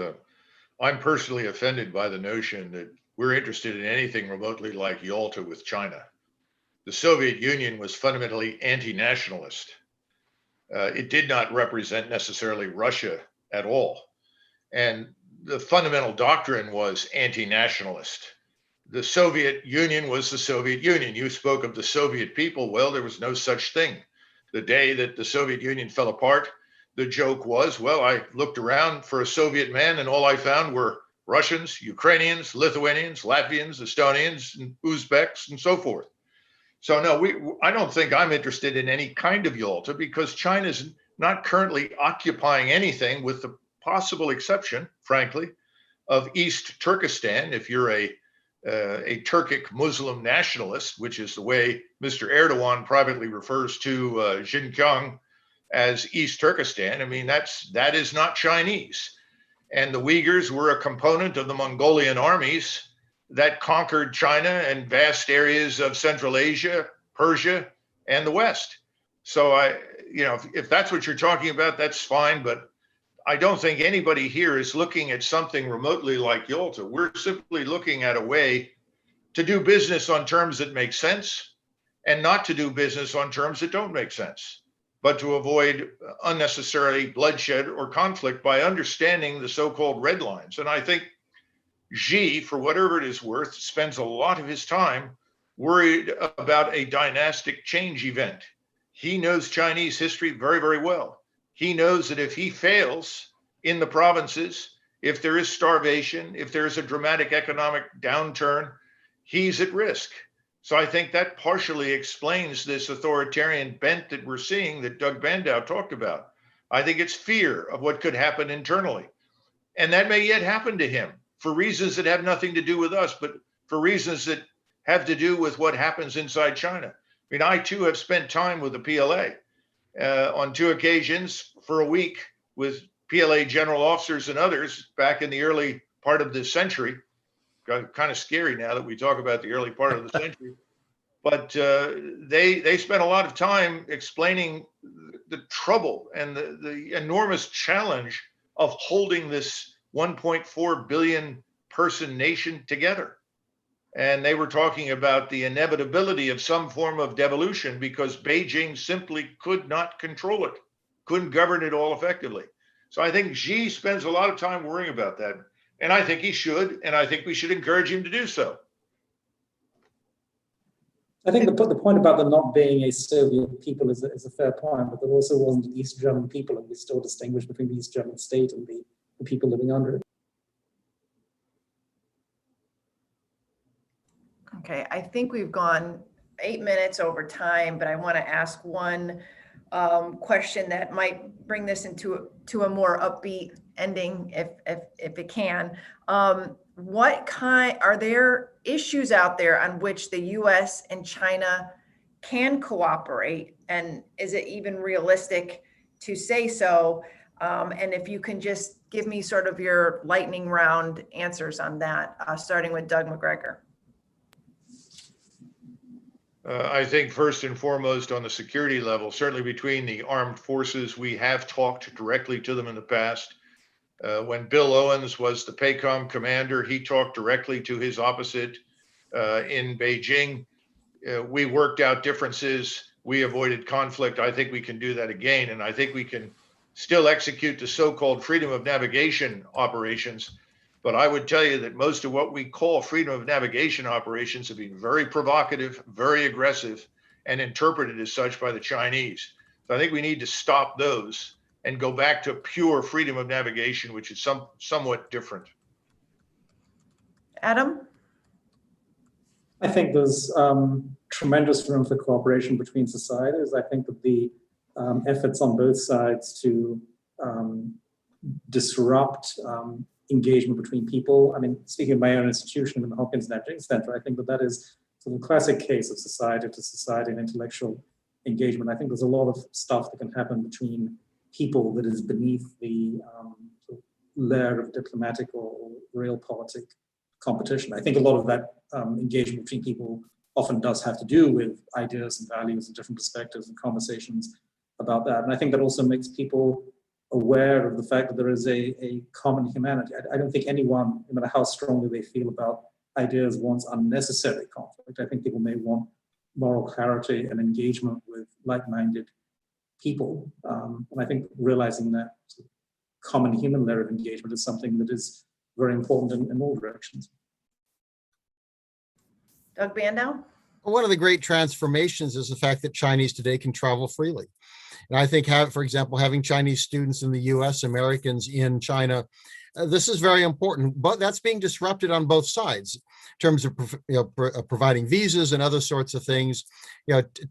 I'm personally offended by the notion that we're interested in anything remotely like Yalta with China. The Soviet Union was fundamentally anti-nationalist. It did not represent necessarily Russia at all. And the fundamental doctrine was anti-nationalist. The Soviet Union was the Soviet Union. You spoke of the Soviet people. Well, there was no such thing. The day that the Soviet Union fell apart, the joke was, well, I looked around for a Soviet man and all I found were Russians, Ukrainians, Lithuanians, Latvians, Estonians, and Uzbeks, and so forth. So no, I don't think I'm interested in any kind of Yalta because China's not currently occupying anything with the possible exception, frankly, of East Turkestan. If you're a Turkic Muslim nationalist, which is the way Mr. Erdogan privately refers to Xinjiang as East Turkestan, I mean, that is not Chinese. And the Uyghurs were a component of the Mongolian armies that conquered China and vast areas of Central Asia, Persia, and the West. So if that's what you're talking about, that's fine. But I don't think anybody here is looking at something remotely like Yalta. We're simply looking at a way to do business on terms that make sense and not to do business on terms that don't make sense, but to avoid unnecessary bloodshed or conflict by understanding the so-called red lines. And I think Xi, for whatever it is worth, spends a lot of his time worried about a dynastic change event. He knows Chinese history very, very well. He knows that if he fails in the provinces, if there is starvation, if there is a dramatic economic downturn, he's at risk. So I think that partially explains this authoritarian bent that we're seeing that Doug Bandow talked about. I think it's fear of what could happen internally. And that may yet happen to him for reasons that have nothing to do with us, but for reasons that have to do with what happens inside China. I mean, I too have spent time with the PLA on 2 occasions for a week with PLA general officers and others back in the early part of this century. Kind of scary now that we talk about the early part of the century. But they spent a lot of time explaining the trouble and the enormous challenge of holding this 1.4 billion person nation together. And they were talking about the inevitability of some form of devolution because Beijing simply could not control it, couldn't govern it all effectively. So I think Xi spends a lot of time worrying about that. And I think he should, and I think we should encourage him to do so. I think the point about there not being a Soviet people is a fair point, but there also wasn't an East German people, and we still distinguish between the East German state and the people living under it. Okay, I think we've gone 8 minutes over time, but I want to ask one question that might bring this into a more upbeat ending, if it can. Are there issues out there on which the U.S. and China can cooperate, and is it even realistic to say so? And if you can just give me sort of your lightning round answers on that, starting with Doug McGregor. I think first and foremost on the security level, certainly between the armed forces, we have talked directly to them in the past. When Bill Owens was the PACOM commander, he talked directly to his opposite in Beijing. We worked out differences. We avoided conflict. I think we can do that again. And I think we can still execute the so-called freedom of navigation operations. But I would tell you that most of what we call freedom of navigation operations have been very provocative, very aggressive, and interpreted as such by the Chinese. So I think we need to stop those and go back to pure freedom of navigation, which is somewhat different. Adam? I think there's tremendous room for cooperation between societies. I think that the efforts on both sides to disrupt engagement between people. I mean, speaking of my own institution in the Hopkins Networking Center, I think that is sort of a classic case of society to society and intellectual engagement. I think there's a lot of stuff that can happen between people that is beneath the layer of diplomatic or realpolitik competition. I think a lot of that engagement between people often does have to do with ideas and values and different perspectives and conversations about that. And I think that also makes people aware of the fact that there is a common humanity. I don't think anyone, no matter how strongly they feel about ideas, wants unnecessary conflict. I think people may want moral clarity and engagement with like-minded people. And I think realizing that common human layer of engagement is something that is very important in all directions. Doug Bandow? One of the great transformations is the fact that Chinese today can travel freely. And I think, for example, having Chinese students in the U.S., Americans in China, this is very important, but that's being disrupted on both sides in terms of providing visas and other sorts of things,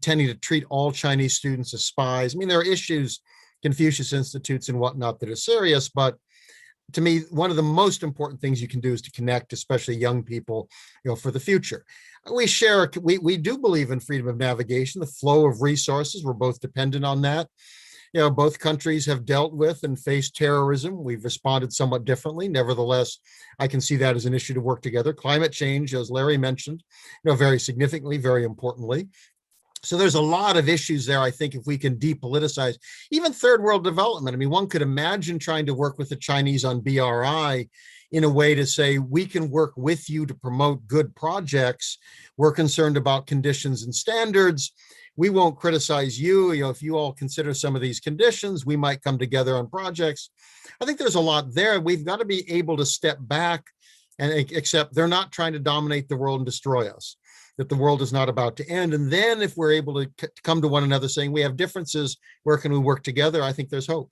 tending to treat all Chinese students as spies. I mean, there are issues, Confucius Institutes and whatnot, that are serious, but to me, one of the most important things you can do is to connect, especially young people, for the future. We do believe in freedom of navigation, the flow of resources. We're both dependent on that. Both countries have dealt with and faced terrorism. We've responded somewhat differently. Nevertheless, I can see that as an issue to work together. Climate change, as Larry mentioned, very significantly, very importantly. So there's a lot of issues there, I think, if we can depoliticize even third world development. I mean, one could imagine trying to work with the Chinese on BRI in a way to say, we can work with you to promote good projects. We're concerned about conditions and standards. We won't criticize you. If you all consider some of these conditions, we might come together on projects. I think there's a lot there. We've got to be able to step back and accept they're not trying to dominate the world and destroy us, that the world is not about to end. And then if we're able to come to one another saying we have differences, where can we work together? I think there's hope.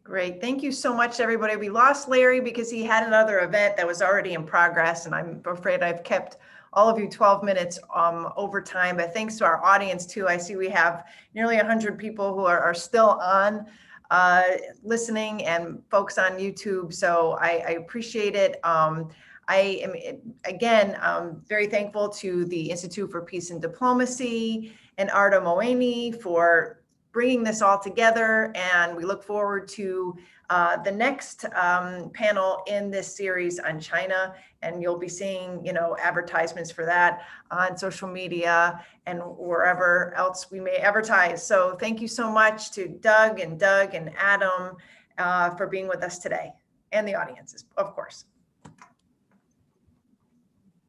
Great. Thank you so much, everybody. We lost Larry because he had another event that was already in progress, and I'm afraid I've kept all of you 12 minutes over time, but thanks to our audience too. I see we have nearly 100 people who are still on listening, and folks on YouTube. So I appreciate it. I am, again, very thankful to the Institute for Peace and Diplomacy and Arda Moini for bringing this all together. And we look forward to the next panel in this series on China. And you'll be seeing, advertisements for that on social media and wherever else we may advertise. So thank you so much to Doug and Adam for being with us today, and the audiences, of course.